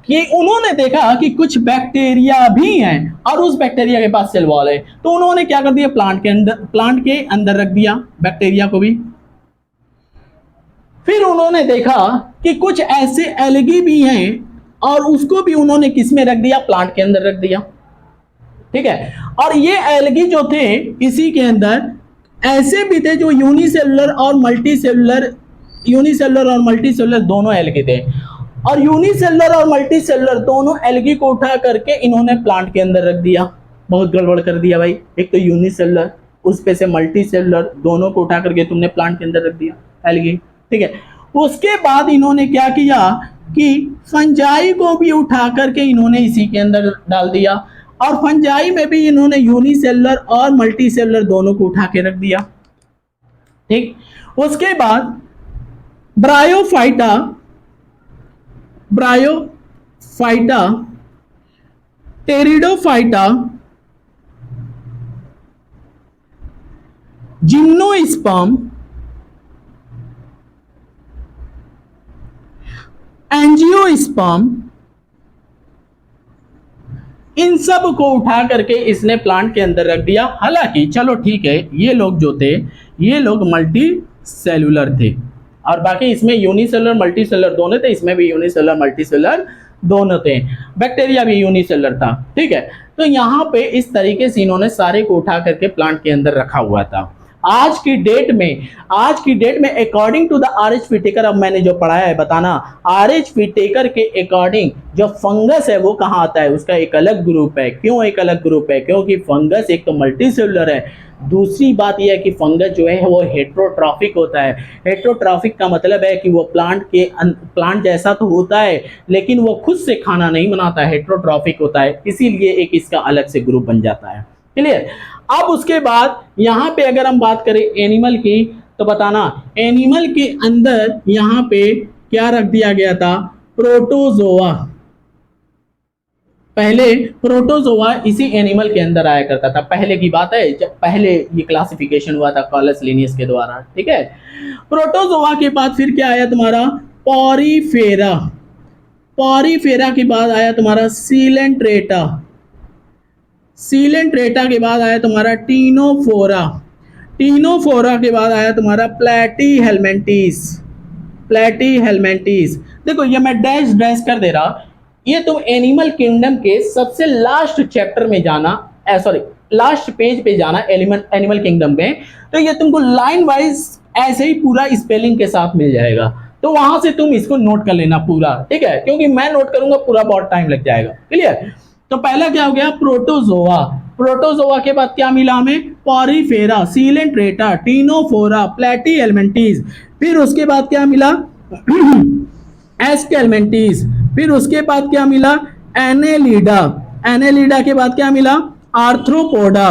कि उन्होंने देखा कि कुछ बैक्टीरिया भी हैं और उस बैक्टीरिया के पास सेल वॉल है, तो उन्होंने क्या कर दिया, प्लांट के अंदर रख दिया बैक्टीरिया को भी। फिर उन्होंने देखा कि कुछ ऐसे एल्गी भी हैं और उसको भी उन्होंने किस में रख दिया, प्लांट के अंदर रख दिया। ठीक है, और ये एल्गी जो थे इसी के अंदर ऐसे भी थे जो यूनिसेलुलर और मल्टीसेलुलर दोनों एल्गी थे, और यूनिसेलुलर और मल्टीसेलुलर दोनों एल्गी को उठा करके इन्होंने प्लांट के अंदर रख दिया। बहुत गड़बड़ कर दिया भाई, एक तो यूनिसेलुलर उस पे से मल्टीसेलुलर दोनों को उठा करके तुमने प्लांट के अंदर रख दिया एल्गी। ठीक है, उसके बाद इन्होंने क्या किया कि फंजाई को भी उठा करके इन्होंने इसी के अंदर डाल दिया, और फंजाई में भी इन्होंने यूनिसेलुलर और मल्टीसेलुलर दोनों को उठा के रख दिया। ठीक, उसके बाद ब्रायोफाइटा टेरिडोफाइटा, जिम्नोस्पर्म, एंजियोस्पर्म, इन सब को उठा करके इसने प्लांट के अंदर रख दिया। हालांकि चलो ठीक है, ये लोग जो थे ये लोग मल्टी सेलुलर थे, और बाकी इसमें यूनिसेलुलर मल्टीसेलुलर दोनों थे, इसमें भी यूनिसेलुलर मल्टीसेलुलर दोनों थे, बैक्टीरिया भी यूनिसेलुलर था। ठीक है, तो यहाँ पे इस तरीके से इन्होंने सारे को उठा करके प्लांट के अंदर रखा हुआ था। आज की डेट में according to the RH Whittaker, अब मैंने जो पढ़ाया है बताना, RH विटेकर के अकॉर्डिंग जो फंगस है वो कहाँ आता है, उसका एक अलग ग्रुप है। क्यों एक अलग ग्रुप है? क्योंकि फंगस एक तो मल्टीसेलुलर है, दूसरी बात यह है कि फंगस जो है वो हेट्रोट्रॉफिक होता है। हेट्रोट्रॉफिक का मतलब है कि वो प्लांट जैसा तो होता है लेकिन वो खुद से खाना नहीं बनाता है, हेट्रोट्रॉफिक होता है, इसीलिए एक इसका अलग से ग्रुप बन जाता है। क्लियर? अब उसके बाद यहाँ पे अगर हम बात करें एनिमल की, तो बताना एनिमल के अंदर यहाँ पे क्या रख दिया गया था, प्रोटोजोआ। पहले प्रोटोजोआ इसी एनिमल के अंदर आया करता था। पहले की बात है जब पहले ये क्लासिफिकेशन हुआ था कॉलस लिनियस के द्वारा। ठीक है, प्रोटोजोआ के बाद फिर क्या आया तुम्हारा, पॉरीफेरा। पॉरीफेरा के बाद आया तुम्हारा सीलेंट्रेटा। सीलेंट्रेटा के बाद आया तुम्हारा टीनोफोरा। टीनोफोरा के बाद आया तुम्हारा प्लेटीहेल्मिन्थीस। प्लेटीहेल्मिन्थीस, देखो ये मैं डैश डैश कर दे रहा, ये तुम एनिमल किंगडम के सबसे लास्ट चैप्टर में जाना, लास्ट पेज पे जाना एनिमल किंगडम में, तो ये तुमको लाइन वाइज ऐसे ही पूरा स्पेलिंग के साथ मिल जाएगा, तो वहां से तुम इसको नोट कर लेना पूरा। ठीक है, क्योंकि मैं नोट करूंगा पूरा बहुत टाइम लग जाएगा। क्लियर? तो पहला क्या हो गया, प्रोटोजोआ। प्रोटोजोआ के बाद क्या मिला हमें, पॉरीफेरा, सीलेंट्रेटा, टीनोफोरा, प्लेटीहेल्मिन्थीस। फिर उसके बाद क्या मिला, एस्केल्मिन्थीस। फिर उसके बाद क्या मिला, एनेलिडा। एनेलिडा के बाद क्या मिला, आर्थ्रोपोडा।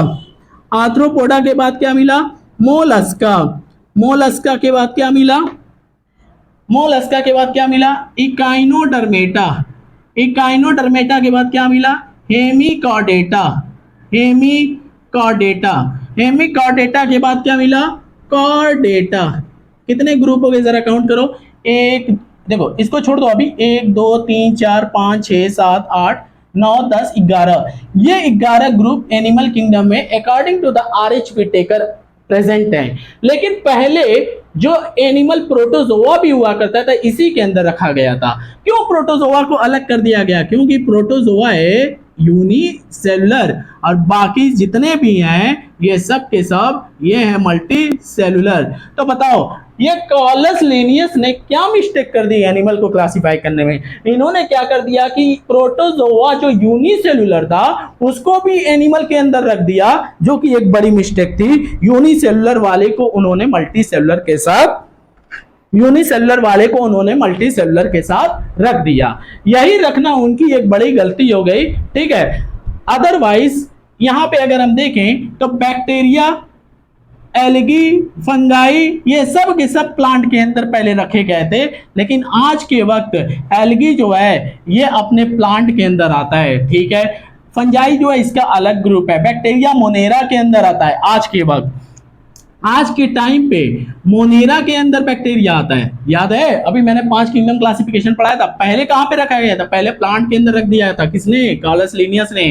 आर्थ्रोपोडा के बाद क्या मिला, मोलस्का। मोलस्का के बाद क्या मिला, मोलस्का के बाद क्या मिला, इकाइनोडर्मेटा। इकाइनोडर्मेटा के बाद क्या मिला, हेमिकॉर्डेटा। हेमिकॉर्डेटा। हेमिकॉर्डेटा के बाद क्या मिला, कॉर्डेटा। कितने ग्रुप हो गए जरा काउंट करो, एक, देखो इसको छोड़ दो अभी, 1 2 3 4 5 6 7 8 9 10 11, ये 11 ग्रुप एनिमल किंगडम में according to the RH Whittaker present हैं। लेकिन पहले जो एनिमल प्रोटोजोआ भी हुआ करता था इसी के अंदर रखा गया था। क्यों प्रोटोजोआ को अलग कर दिया गया, क्योंकि प्रोटोजोआ है यूनिसेलुलर और बाकी जितने भी हैं ये सब के सब ये है मल्टी सेलुलर। तो बताओ ये कॉलस लिनियस ने क्या मिस्टेक कर दी एनिमल को क्लासिफाई करने में, इन्होंने क्या कर दिया कि प्रोटोजोआ जो यूनिसेलुलर था उसको भी एनिमल के अंदर रख दिया, जो कि एक बड़ी मिस्टेक थी। यूनिसेलुलर वाले को उन्होंने मल्टी सेलुलर के साथ, यूनिसेलुलर वाले को उन्होंने मल्टी सेलुलर के साथ रख दिया। यही रखना उनकी एक बड़ी गलती हो गई। ठीक है, अदरवाइज यहां पे अगर हम देखें तो बैक्टीरिया, एल्गी, फंगाई ये सब के सब प्लांट के अंदर पहले रखे गए थे, लेकिन आज के वक्त एल्गी जो है ये अपने प्लांट के अंदर आता है। ठीक है, फंजाई जो है इसका अलग ग्रुप है, बैक्टीरिया मोनेरा के अंदर आता है आज के वक्त। आज के टाइम पे मोनेरा के अंदर बैक्टीरिया आता है, याद है? अभी मैंने 5 किंगडम क्लासिफिकेशन पढ़ाया था। पहले कहां पे रखा गया था? पहले प्लांट के अंदर रख दिया था। किसने? कार्लस लिनियस ने।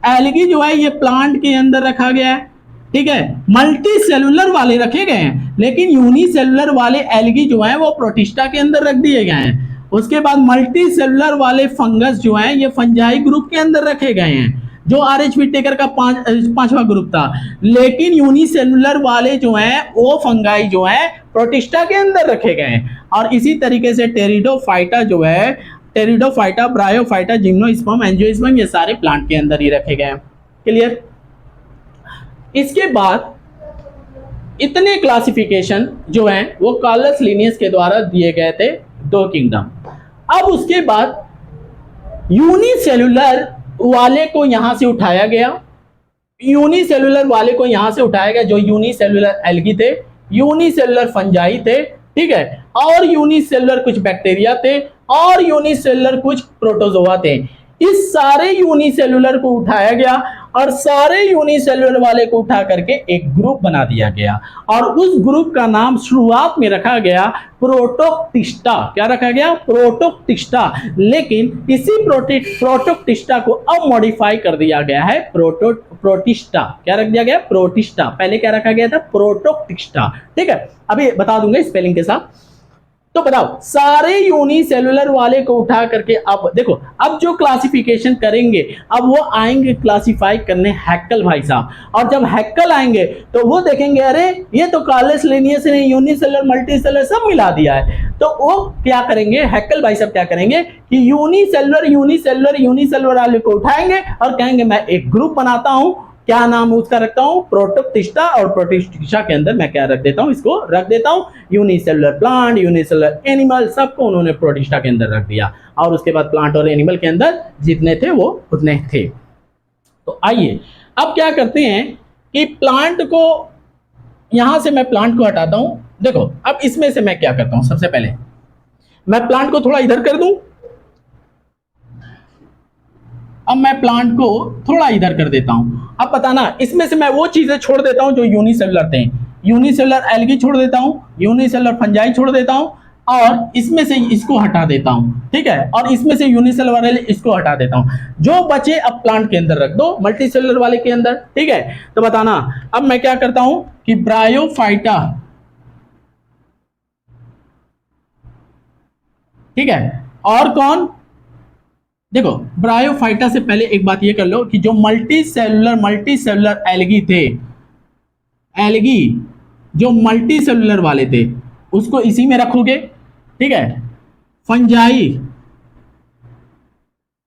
एल्गी जो है ये प्लांट के अंदर रखा गया है, ठीक है। मल्टी सेलुलर वाले रखे गए हैं, लेकिन यूनिसेलुलर वाले एल्गी जो है वो प्रोटिस्टा के अंदर रख दिए गए हैं। उसके बाद मल्टी सेलुलर वाले फंगस जो है ये फंजाई ग्रुप के अंदर रखे गए हैं, जो आर.एच. विटेकर का पांचवा ग्रुप था। लेकिन यूनिसेलुलर वाले जो हैं वो फंगाई जो है प्रोटिस्टा के अंदर रखे गए हैं। और इसी तरीके से टेरिडोफाइटा जो है, टेरिडोफाइटा, ब्रायोफाइटा, जिम्नोस्पर्म, एंजियोस्पर्म, ये सारे प्लांट के अंदर ही रखे गए हैं। क्लियर? इसके बाद इतने क्लासिफिकेशन जो हैं वो कार्लस लिनियस के द्वारा दिए गए थे 2 किंगडम। अब उसके बाद यूनिसेलुलर वाले को यहां से उठाया गया, यूनिसेलुलर वाले को यहां से उठाया गया, जो यूनिसेलुलर एल्गी थे, यूनिसेलुलर फंजाई थे, ठीक है, और यूनिसेलुलर कुछ बैक्टीरिया थे, और यूनिसेलुलर कुछ प्रोटोजोआ थे। इस सारे यूनिसेलुलर को उठाया गया और सारे यूनिसेलुलर वाले को उठा करके एक ग्रुप बना दिया गया, और उस ग्रुप का नाम शुरुआत में रखा गया प्रोटोक्टिस्टा। क्या रखा गया? प्रोटोक्टिस्टा। लेकिन इसी प्रोटोक्टिस्टा को अब मॉडिफाई कर दिया गया है प्रोटिस्टा। क्या रख दिया गया? प्रोटिस्टा। पहले क्या रखा गया था? प्रोटोक्टिस्टा। ठीक है, अभी बता दूंगा स्पेलिंग के साथ। तो बताओ, सारे यूनिसेलुलर वाले को उठा करके अब देखो, अब जो क्लासिफिकेशन करेंगे अब वो आएंगे क्लासिफाई करने हैक्कल भाई साहब। और जब हैक्कल आएंगे तो वो देखेंगे अरे ये तो कार्लस लिनियस ने यूनिसेलुलर मल्टीसेलुलर सब मिला दिया है। तो वो क्या करेंगे, हैक्कल भाई साहब क्या करेंगे कि यूनिसेलुलर वाले को उठाएंगे और कहेंगे मैं एक ग्रुप बनाता हूं, क्या नाम उसका रखता हूं? प्रोटोक्टिस्टा। और प्रोटोक्टिस्टा के अंदर मैं क्या रख देता हूं? इसको रख देता हूं यूनिसेलुलर प्लांट, यूनिसेलुलर एनिमल, सबको उन्होंने प्रोटिस्टा के अंदर रख दिया। और उसके बाद प्लांट और एनिमल के अंदर जितने थे वो उतने थे। तो आइए अब क्या करते हैं कि प्लांट को, यहां से मैं प्लांट को हटाता हूं। देखो अब इसमें से मैं क्या करता हूं, सबसे पहले मैं प्लांट को थोड़ा इधर कर दूं। अब मैं प्लांट को थोड़ा इधर कर देता हूं। अब बताना, इसमें से मैं वो चीजें छोड़ देता हूं जो यूनिसेलुलर थे, यूनिसेलुलर एल्गी छोड़ देता हूं, यूनिसेलुलर फंजाई छोड़ देता हूं, और इसमें से इसको हटा देता हूं, ठीक है, और इसमें से यूनिसेलुलर वाले इसको हटा देता हूं। जो बचे अब प्लांट के अंदर रख दो, मल्टीसेलुलर वाले के अंदर, ठीक है। तो बताना अब मैं क्या करता हूं कि ब्रायोफाइटा, ठीक है, और कौन? देखो ब्रायोफाइटा से पहले एक बात ये कर लो कि जो मल्टीसेलुलर एल्गी थे, एल्गी जो मल्टीसेलुलर वाले थे उसको इसी में रखोगे, ठीक है। फंजाई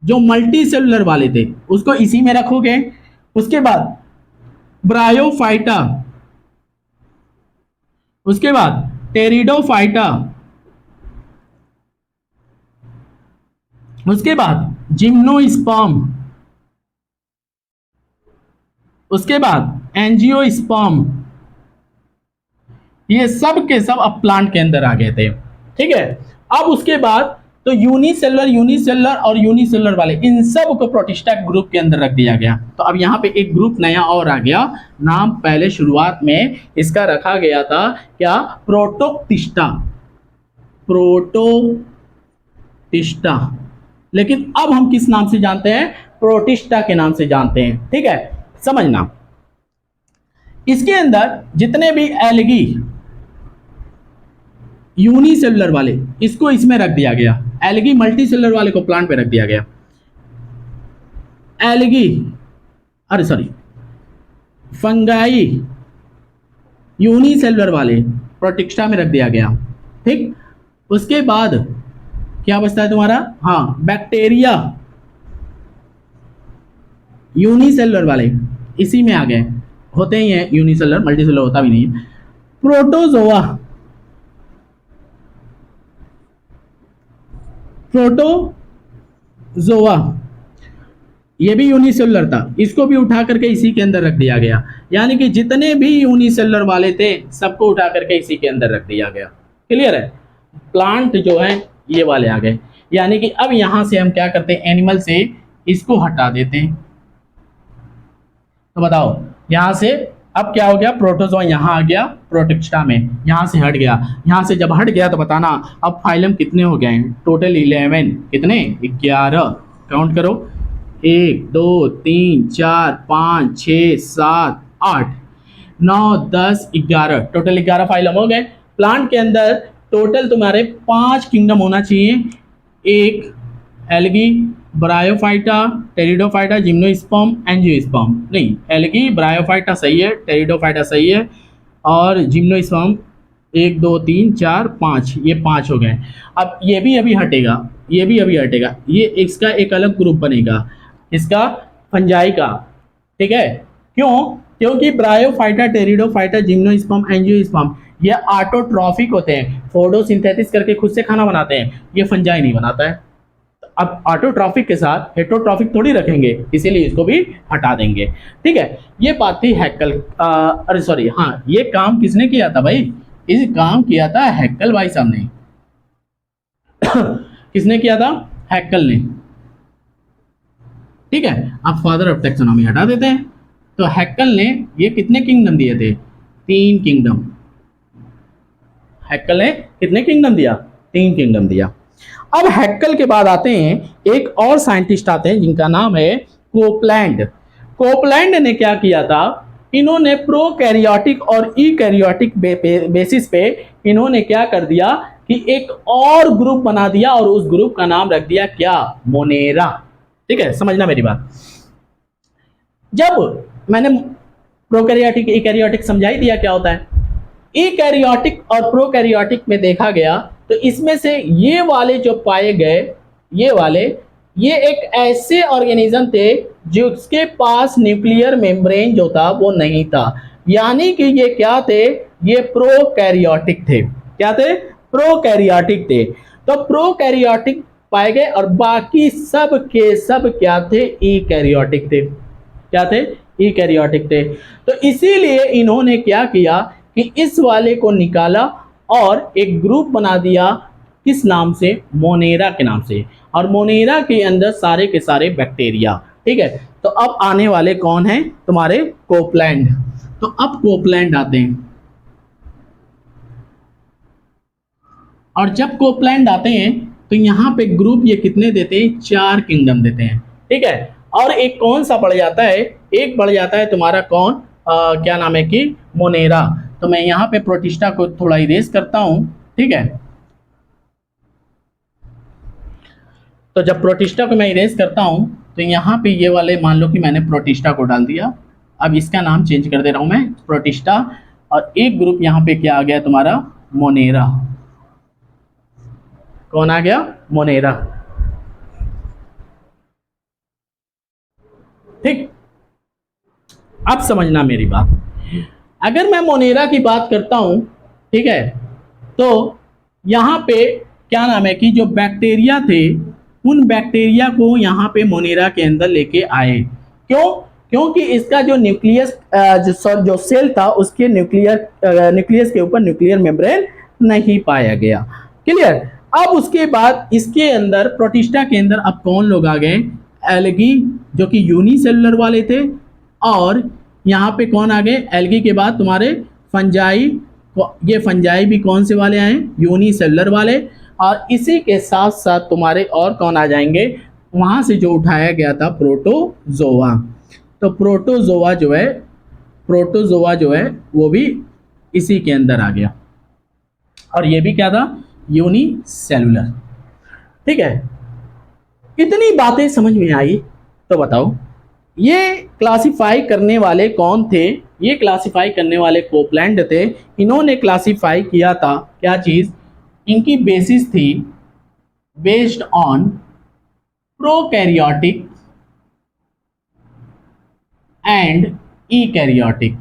जो मल्टीसेलुलर वाले थे उसको इसी में रखोगे। उसके बाद ब्रायोफाइटा, उसके बाद टेरिडोफाइटा, उसके बाद जिम्नोस्पर्म, उसके बाद एंजियोस्पर्म, ये सब के सब अब प्लांट के अंदर आ गए थे, ठीक है। अब उसके बाद तो यूनिसेलुलर और यूनिसेलुलर वाले इन सब को प्रोटिस्टा ग्रुप के अंदर रख दिया गया। तो अब यहाँ पे एक ग्रुप नया और आ गया, नाम पहले शुरुआत में इसका रखा गया था क्या? Protoctista, Protoctista. लेकिन अब हम किस नाम से जानते हैं? प्रोटिस्टा के नाम से जानते हैं, ठीक है। समझना, इसके अंदर जितने भी एल्गी यूनिसेलुलर वाले इसको इसमें रख दिया गया, एल्गी मल्टीसेलुलर वाले को प्लांट पे रख दिया गया, एल्गी अरे सॉरी फंगाई यूनिसेलुलर वाले प्रोटिस्टा में रख दिया गया, ठीक। उसके बाद क्या बचता है तुम्हारा? हाँ, बैक्टीरिया यूनिसेलुलर वाले इसी में आ गए, होते ही हैं यूनिसेलुलर, मल्टीसेलुलर होता भी नहीं है। प्रोटोजोआ, प्रोटोजोआ ये भी यूनिसेलुलर था, इसको भी उठा करके इसी के अंदर रख दिया गया। यानी कि जितने भी यूनिसेलुलर वाले थे सबको उठा करके इसी के अंदर रख दिया गया। क्लियर है? प्लांट जो है ये वाले आ गए। यानी कि अब यहां से हम क्या करते हैं, एनिमल से इसको हटा देते हैं। तो बताओ, यहां से अब क्या हो गया, प्रोटोजोआ यहाँ आ गया प्रोटिस्टा में, यहाँ से हट गया। यहाँ से जब हट गया तो बताना अब फाइलम कितने हो गए हैं, टोटल 11, कितने 11, काउंट करो, 1 2 3 4 5 6 7 8 9 10 11, टोटल 11 फाइलम हो गए। प्लांट के अंदर टोटल तुम्हारे 5 किंगडम होना चाहिए, एक algae, bryophyta, pteridophyta, gymnosperm, angiosperm. नहीं, एल्गी ब्रायोफाइटा सही है, टेरिडोफाइटा सही है, और जिम्नोस्पर्म 1 2 3 4 5, ये 5 हो गए। अब ये भी अभी हटेगा, ये भी अभी हटेगा, ये इसका एक अलग ग्रुप बनेगा, इसका फंजाई का, ठीक है। क्यों? क्योंकि ब्रायोफाइटा, टेरिडोफाइटा, जिम्नोस्पर्म, एंजियोस्पर्म ये ऑटोट्रॉफिक होते हैं, फोटोसिंथेसिस करके खुद से खाना बनाते हैं, ये फंजाई नहीं बनाता है। अब ऑटोट्रॉफिक के साथ हेटरोट्रॉफिक थोड़ी रखेंगे, इसीलिए इसको भी हटा देंगे, ठीक है। ये बात थी हैक्कल, अरे सॉरी, हाँ, ये काम किसने किया था भाई, इस काम किया था हैक्कल भाई साहब ने। किसने किया था, हैक्कल ने, ठीक है। अब फादर ऑफ टैक्सोनॉमी हटा देते हैं। तो हैक्कल ने ये कितने किंगडम दिए थे, 3 किंगडम। हैक्कल ने कितने किंगडम दिया, 3 किंगडम दिया। अब हैक्कल के बाद आते हैं एक और साइंटिस्ट आते हैं जिनका नाम है कोपलैंड। कोपलैंड ने क्या किया था, इन्होंने प्रोकैरियोटिक और ईकैरियोटिक बेसिस पे इन्होंने क्या कर दिया कि एक और ग्रुप बना दिया और उस ग्रुप का नाम रख दिया क्या, मोनेरा, ठीक है। समझना मेरी बात, जब मैंने प्रोकैरियोटिक ईकैरियोटिक समझाई दिया क्या होता है, ईकैरियोटिक और प्रोकैरियोटिक में देखा गया तो इसमें से ये वाले जो पाए गए, ये वाले, ये एक ऐसे ऑर्गेनिज्म थे जिसके पास न्यूक्लियर मेम्ब्रेन जो था वो नहीं था, यानी कि ये क्या थे, ये प्रोकैरियोटिक थे। क्या थे, प्रोकैरियोटिक थे। तो प्रोकैरियोटिक पाए गए और बाकी सब के सब क्या थे, ईकैरियोटिक थे। क्या थे, ईकैरियोटिक थे। तो इसीलिए इन्होंने क्या किया कि इस वाले को निकाला और एक ग्रुप बना दिया, किस नाम से, मोनेरा के नाम से, और मोनेरा के अंदर सारे के सारे बैक्टीरिया, ठीक है। तो अब आने वाले कौन हैं, तुम्हारे कोपलैंड। तो अब कोपलैंड आते हैं, और जब कोपलैंड आते हैं तो यहाँ पे ग्रुप ये कितने देते हैं, 4 किंगडम देते हैं, ठीक है। और एक कौन सा पड़ जाता है, एक पड़ जाता है तुम्हारा कौन, क्या नाम है कि मोनेरा। तो मैं यहाँ पे प्रोटिस्टा को थोड़ा इरेज करता हूं, ठीक है। तो जब प्रोटिस्टा को मैं इरेज करता हूं तो यहाँ पे ये वाले मान लो कि मैंने प्रोटिस्टा को डाल दिया। अब इसका नाम चेंज कर दे रहा हूं मैं, प्रोटिस्टा, और एक ग्रुप यहाँ पे क्या आ गया तुम्हारा, मोनेरा। कौन आ गया, मोनेरा, ठीक। अब समझना मेरी बात, अगर मैं मोनेरा की बात करता हूं, ठीक है, तो यहाँ पे क्या नाम है कि जो बैक्टीरिया थे उन बैक्टीरिया को यहाँ पे मोनेरा के अंदर लेके आए। क्यों? क्योंकि इसका जो न्यूक्लियस जो सेल था उसके न्यूक्लियस के ऊपर न्यूक्लियर मेम्ब्रेन नहीं पाया गया। क्लियर? अब उसके बाद इसके अंदर प्रोटिस्टा के अंदर अब कौन लोग आ गए, एल्गी जो कि यूनिसेलुलर वाले थे, और यहाँ पे कौन आ गए, एल्गी के बाद तुम्हारे फंजाई, ये फंजाई भी कौन से वाले आए, यूनिसेलुलर वाले, और इसी के साथ साथ तुम्हारे और कौन आ जाएंगे, वहाँ से जो उठाया गया था प्रोटोजोआ। तो प्रोटोजोआ जो है वो भी इसी के अंदर आ गया, और ये भी क्या था, यूनिसेलुलर, ठीक है। इतनी बातें समझ में आई तो बताओ ये क्लासिफाई करने वाले कौन थे, ये क्लासिफाई करने वाले कोपलैंड थे। इन्होंने क्लासिफाई किया था क्या चीज, इनकी बेसिस थी बेस्ड ऑन प्रोकैरियोटिक एंड ईकैरियोटिक।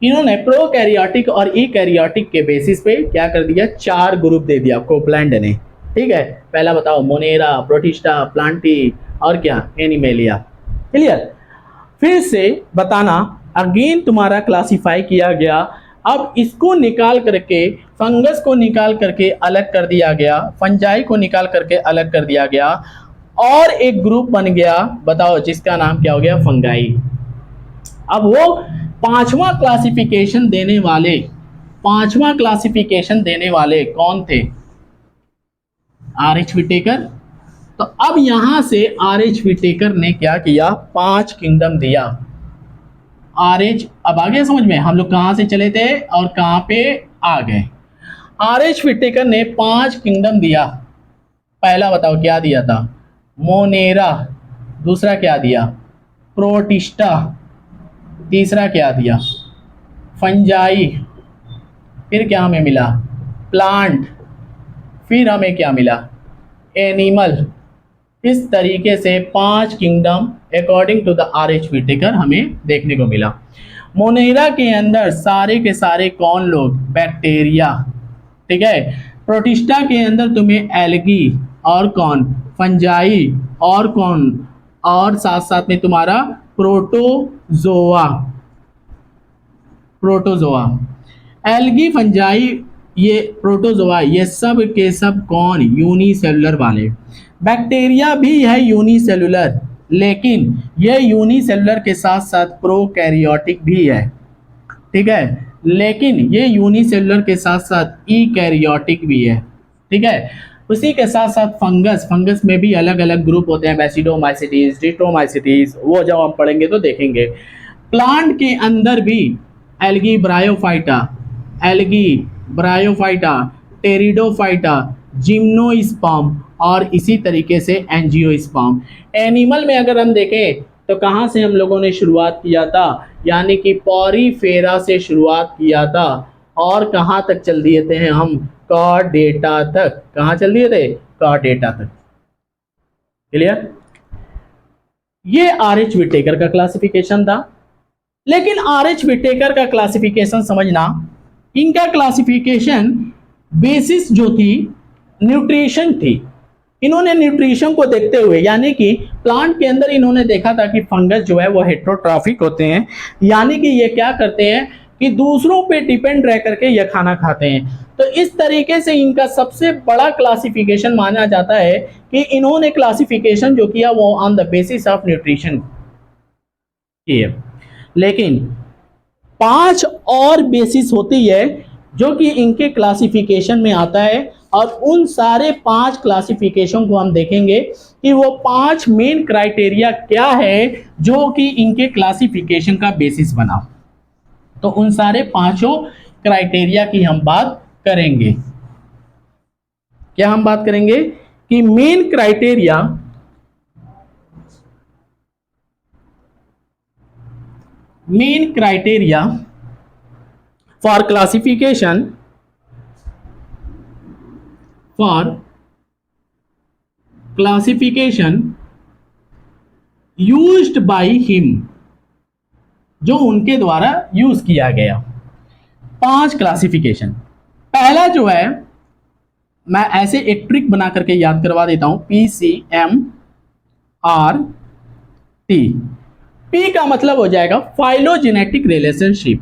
इन्होंने प्रोकैरियोटिक और ईकैरियोटिक के बेसिस पे क्या कर दिया, 4 ग्रुप दे दिया कोपलैंड ने, ठीक है। पहला बताओ, मोनेरा, प्रोटिस्टा, प्लांटी, और क्या, एनिमेलिया। क्लियर? फिर से बताना, अगेन तुम्हारा क्लासिफाई किया गया। अब इसको निकाल करके, फंगस को निकाल करके अलग कर दिया गया, फंजाई को निकाल करके अलग कर दिया गया, और एक ग्रुप बन गया, बताओ जिसका नाम क्या हो गया, फंगाई। अब वो पांचवा क्लासिफिकेशन देने वाले कौन थे, आर एच विटेकर। तो अब यहां से आर एच विटेकर ने क्या किया, 5 किंगडम दिया। आर एच, अब आ गया समझ में हम लोग कहां से चले थे और कहां पे आ गए। आर एच विटेकर ने 5 किंगडम दिया। पहला बताओ क्या दिया था, मोनेरा। दूसरा क्या दिया, प्रोटिस्टा। तीसरा क्या दिया, फंजाई। फिर क्या हमें मिला, प्लांट। फिर हमें क्या मिला, एनिमल। इस तरीके से 5 kingdom according to the R H Whittaker हमें देखने को मिला। मोनेरा के अंदर सारे के सारे कौन लोग, बैक्टीरिया, ठीक है। प्रोटिस्टा के अंदर तुम्हें एल्गी और कौन, फंजाई और कौन, और साथ साथ में तुम्हारा प्रोटोजोआ। प्रोटोजोआ, एल्गी, फंजाई, ये प्रोटोजोआ, ये सब के सब कौन, यूनिसेलुलर वाले। बैक्टीरिया भी है यूनिसेलुलर, लेकिन ये यूनिसेलुलर के साथ साथ प्रोकैरियोटिक भी है, ठीक है। लेकिन ये यूनिसेलुलर के साथ साथ ईकैरियोटिक भी है, ठीक है। उसी के साथ साथ फंगस में भी अलग अलग ग्रुप होते हैं, बेसिडोमाइसिटीज, डिट्रोमाइसिटीज, वो जब हम पढ़ेंगे तो देखेंगे। प्लांट के अंदर भी एल्गी ब्रायोफाइटा, टेरिडोफाइटा, जिम्नोस्पर्म और इसी तरीके से एंजियोस्पर्म। एनिमल में अगर हम देखें तो कहाँ से हम लोगों ने शुरुआत किया था, यानी कि पॉरीफेरा से शुरुआत किया था और कहाँ तक चल दिए थे हम, कॉर्डेटा तक। कहाँ चल दिए थे, कॉर्डेटा तक। क्लियर। ये आर एच विटेकर का क्लासिफिकेशन था। लेकिन आर एच विटेकर का क्लासिफिकेशन समझना, इनका क्लासिफिकेशन बेसिस जो थी न्यूट्रिशन थी। इन्होंने न्यूट्रिशन को देखते हुए, यानी कि प्लांट के अंदर इन्होंने देखा था कि फंगस जो है वो हेट्रोट्रॉफिक होते हैं, यानी कि ये क्या करते हैं कि दूसरों पे डिपेंड रह करके ये खाना खाते हैं। तो इस तरीके से इनका सबसे बड़ा क्लासिफिकेशन माना जाता है कि इन्होंने क्लासिफिकेशन जो किया वो on the basis of nutrition की है। लेकिन 5 और बेसिस होती है जो कि इनके क्लासिफिकेशन में आता है, और उन सारे 5 क्लासिफिकेशन को हम देखेंगे कि वो 5 मेन क्राइटेरिया क्या है जो कि इनके क्लासिफिकेशन का बेसिस बना। तो उन सारे 5 क्राइटेरिया की हम बात करेंगे। क्या हम बात करेंगे कि main criteria for classification used by him, जो उनके द्वारा यूज किया गया। 5 क्लासिफिकेशन। पहला जो है, मैं ऐसे एक ट्रिक बना करके याद करवा देता हूं, PCMRT। पी का मतलब हो जाएगा फाइलोजेनेटिक रिलेशनशिप।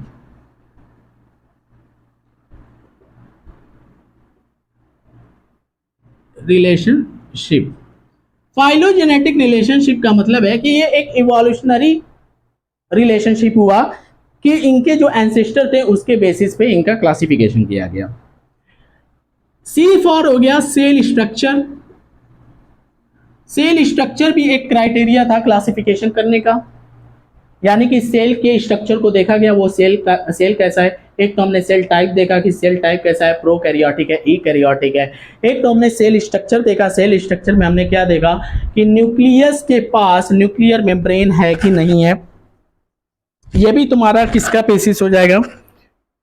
फाइलोजेनेटिक रिलेशनशिप का मतलब है कि ये एक इवोल्यूशनरी रिलेशनशिप हुआ कि इनके जो एंसेस्टर थे उसके बेसिस पे इनका क्लासिफिकेशन किया गया। सी फॉर हो गया सेल स्ट्रक्चर। सेल स्ट्रक्चर भी एक क्राइटेरिया था क्लासिफिकेशन करने का, यानी कि सेल के स्ट्रक्चर को देखा गया, वो सेल कैसा है। एक तो हमने सेल टाइप देखा कि सेल टाइप कैसा है, प्रोकैरियोटिक है, यूकैरियोटिक है। एक तो हमने सेल स्ट्रक्चर देखा, सेल स्ट्रक्चर में हमने क्या देखा कि न्यूक्लियस के पास न्यूक्लियर मेम्ब्रेन है कि नहीं है। ये भी तुम्हारा किसका बेसिस हो जाएगा,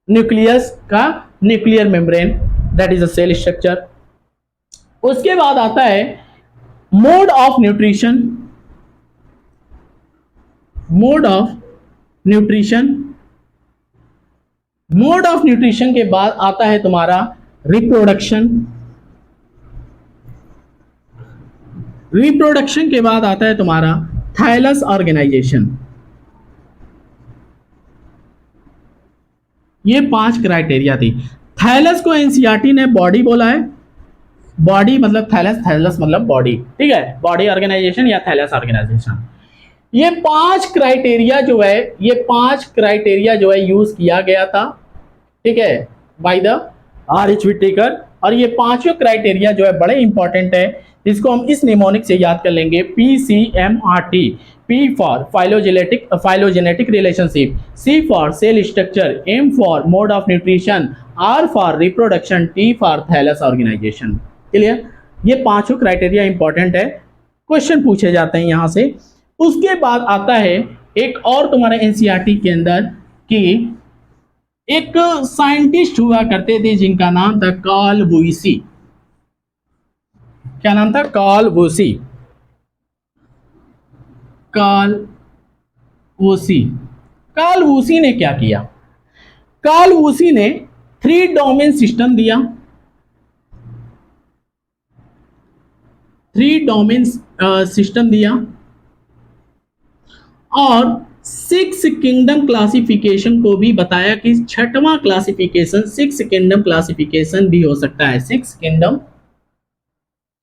न्यूक्लियस का nuclear membrane, that is a cell structure. उसके बाद आता है mode of nutrition. Mode of nutrition के बाद आता है तुम्हारा रिप्रोडक्शन। रिप्रोडक्शन के बाद आता है तुम्हारा थाइलस ऑर्गेनाइजेशन। ये 5 क्राइटेरिया थी। थाइलस को एनसीईआरटी ने बॉडी बोला है, बॉडी मतलब थैलस, थैलस मतलब बॉडी, ठीक है, बॉडी ऑर्गेनाइजेशन या थैलस ऑर्गेनाइजेशन। ये पांच क्राइटेरिया जो है, ये पांच क्राइटेरिया जो है यूज किया गया था, ठीक है, बाय द आर.एच. व्हिटेकर। और ये पांचों क्राइटेरिया जो है बड़े इंपॉर्टेंट है, इसको हम इस निमोनिक से याद कर लेंगे, PCMRT। P for phylogenetic relationship, C for cell structure, M for mode of nutrition, R for reproduction, T for thallus organisation. Clear? ये पांचों क्राइटेरिया इंपॉर्टेंट है, क्वेश्चन पूछे जाते हैं यहां से। उसके बाद आता है एक और तुम्हारे एनसीईआरटी के अंदर कि एक साइंटिस्ट हुआ करते थे जिनका नाम था कार्ल वुईसी। क्या नाम था? कार्ल वुईसी। कार्ल वुईसी। कार्ल वुईसी ने क्या किया? कार्ल वुईसी ने 3 डोमेन सिस्टम दिया, 3 डोमेन सिस्टम दिया और 6 किंगडम क्लासिफिकेशन को भी बताया कि छठवां क्लासिफिकेशन 6 किंगडम क्लासिफिकेशन भी हो सकता है। 6 किंगडम,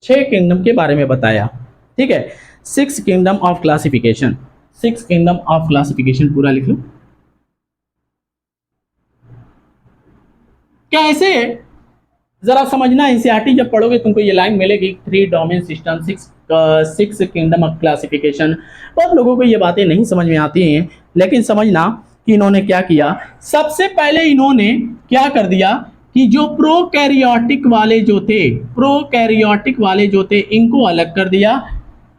6 किंगडम के बारे में बताया, ठीक है। 6 kingdom of classification, 6 kingdom of classification पूरा लिख लो। कैसे? जरा समझना, एनसीईआरटी जब पढ़ोगे तुमको ये लाइन मिलेगी, 3 domain system, 6 kingdom of classification. बहुत लोगों को ये बातें नहीं समझ में आती हैं, लेकिन समझना कि इन्होंने क्या किया। सबसे पहले इन्होंने क्या कर दिया कि जो प्रोकैरियोटिक वाले जो थे, प्रोकैरियोटिक वाले जो थे इनको अलग कर दिया,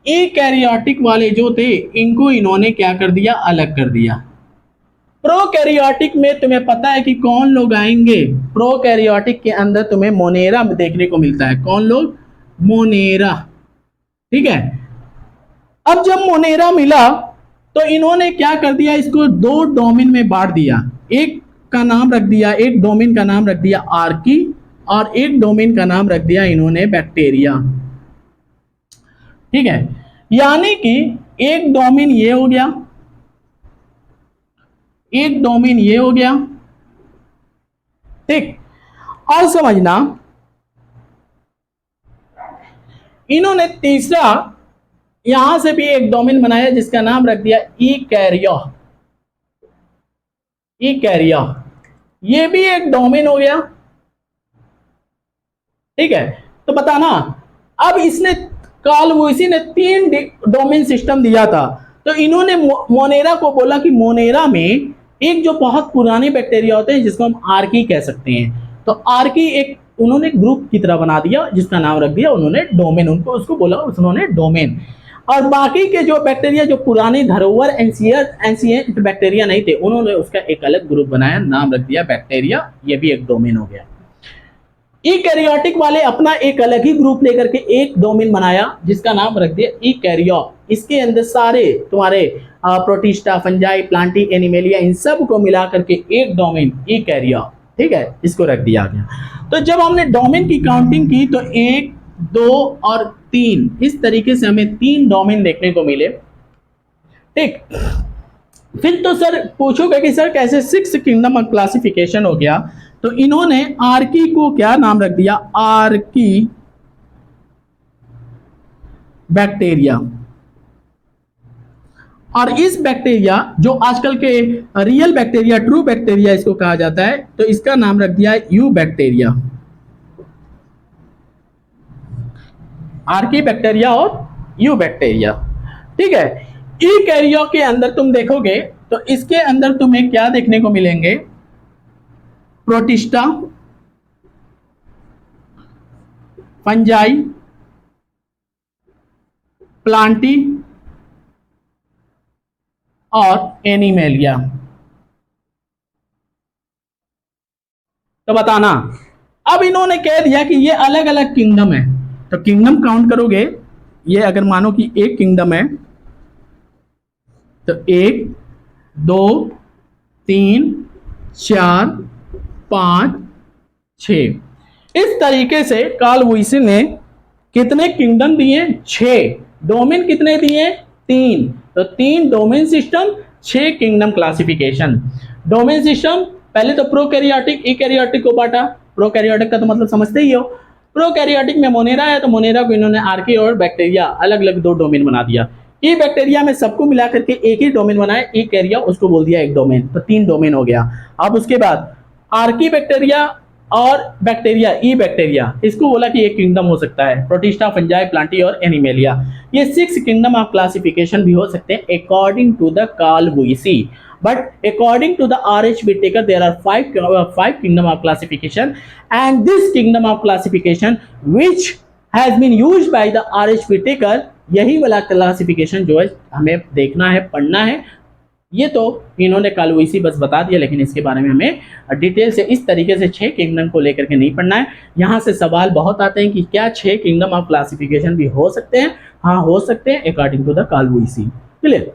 यूकैरियोटिक वाले जो थे इनको इन्होंने क्या कर दिया? अलग कर दिया। प्रोकैरियोटिक में तुम्हें पता है कि कौन लोग आएंगे? प्रोकैरियोटिक के अंदर तुम्हें मोनेरा देखने को मिलता है। कौन लोग? मोनेरा, ठीक है। अब जब मोनेरा मिला तो इन्होंने क्या कर दिया? इसको 2 डोमेन में बांट दिया। एक का नाम रख दिया, एक डोमेन का नाम रख दिया आर्की, और एक डोमेन का नाम रख दिया इन्होंने बैक्टीरिया, ठीक है। यानी कि एक डोमेन ये हो गया, एक डोमेन ये हो गया, ठीक। और समझना, इन्होंने तीसरा यहां से भी एक डोमेन बनाया जिसका नाम रख दिया ईकैरिया। ईकैरिया ये भी एक डोमेन हो गया, ठीक है। तो बताना, अब इसने कार्ल वुईसी ने 3 डोमेन सिस्टम दिया था, तो इन्होंने मोनेरा को बोला कि मोनेरा में एक जो बहुत पुराने बैक्टीरिया होते हैं जिसको हम आर्की कह सकते हैं, तो आर्की एक उन्होंने ग्रुप की तरह बना दिया जिसका नाम रख दिया उन्होंने डोमेन, उनको उसको बोला उन्होंने डोमेन। और बाकी के जो बैक्टीरिया जो पुराने धरोहर एंशिएंट बैक्टीरिया नहीं थे, उन्होंने उसका एक अलग ग्रुप बनाया, नाम रख दिया बैक्टीरिया, ये भी एक डोमेन हो गया। ईकैरियोटिक वाले अपना एक अलग ही ग्रुप लेकर के एक डोमेन बनाया जिसका नाम रख दिया ईकैरियो। इसके अंदर सारे तुम्हारे प्रोटिस्टा, फंजाई, प्लांटी, एनिमेलिया, इन सब को मिला करके एक डोमेन ईकैरियो, ठीक है, इसको रख दिया गया। तो जब हमने डोमेन की काउंटिंग की तो 1, 2 और 3, इस तरीके से हमें 3 डोमेन देखने को मिले, ठीक। फिर तो सर पूछोगे कि सर कैसे 6 किंगडम क्लासिफिकेशन हो गया? तो इन्होंने आर्की को क्या नाम रख दिया? Archie bacteria. और इस बैक्टीरिया जो आजकल के रियल बैक्टीरिया, ट्रू बैक्टीरिया इसको कहा जाता है, तो इसका नाम रख दिया यू बैक्टीरिया। आर्की बैक्टीरिया और यू बैक्टीरिया, ठीक है। यूकैरियोट के अंदर तुम देखोगे तो इसके अंदर तुम्हें क्या देखने को मिलेंगे? प्रोटिस्टा, फंजाई, प्लांटी और एनिमेलिया। तो बताना, अब इन्होंने कह दिया कि ये अलग अलग किंगडम है, तो किंगडम काउंट करोगे, ये अगर मानो कि एक किंगडम है तो 1, 2, 3, 4, 5, 6, इस तरीके से कार्ल वुईसी ने कितने किंगडम दिए? 6। डोमेन कितने दिए? 3। तो 3 domain system, 6 kingdom classification. Domain system पहले तो प्रोकैरियोटिक, यूकैरियोटिक को बांटा। प्रोकैरियोटिक का तो मतलब समझते ही हो, प्रोकैरियोटिक में मोनेरा है तो मोनेरा को इन्होंने आर्की और बैक्टीरिया अलग अलग दो डोमेन बना दिया। ई बैक्टीरिया में सबको मिला करके एक ही डोमेन बनाया, ई कैरिया उसको बोल दिया एक डोमेन, तो 3 डोमेन हो गया। अब उसके बाद आर्की बैक्टीरिया और बैक्टीरिया, ई बैक्टीरिया, इसको बोला कि एक किंगडम हो सकता है, प्रोटिस्टा, फंजाई, प्लांटी और एनिमेलिया। ये 6 किंगडम ऑफ क्लासिफिकेशन भी हो सकते हैं according to the Carl Woese, but according to the R.H. Whittaker there are five kingdom of classification, and this kingdom of classification which has been used by the R.H. Whittaker, यही वाला क्लासिफिकेशन जो है हमें देखना है, पढ़ना है। ये तो इन्होंने कालुइसी बस बता दिया, लेकिन इसके बारे में हमें डिटेल से इस तरीके से 6 किंगडम को लेकर के नहीं पढ़ना है। यहाँ से सवाल बहुत आते हैं कि क्या 6 किंगडम ऑफ क्लासिफिकेशन भी हो सकते हैं? हाँ, हो सकते हैं अकॉर्डिंग टू द कालुइसी। क्लियर?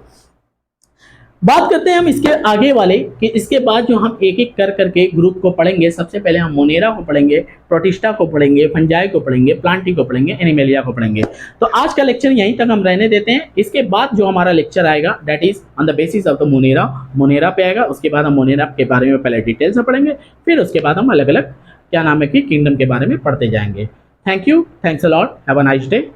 बात करते हैं हम इसके आगे वाले कि इसके बाद जो हम एक एक कर करके ग्रुप को पढ़ेंगे। सबसे पहले हम मोनेरा को पढ़ेंगे, प्रोटिस्टा को पढ़ेंगे, फंजाई को पढ़ेंगे, प्लांटी को पढ़ेंगे, एनिमेलिया को पढ़ेंगे। तो आज का लेक्चर यहीं तक हम रहने देते हैं। इसके बाद जो हमारा लेक्चर आएगा that is on the basis of the Monera, Monera पे आएगा। उसके बाद हम मोनेरा के बारे में पहले डिटेल्स में पढ़ेंगे, फिर उसके बाद हम अलग अलग क्या नाम है कि किंगडम के बारे में पढ़ते जाएंगे। Thank you, thanks a lot, have a nice day.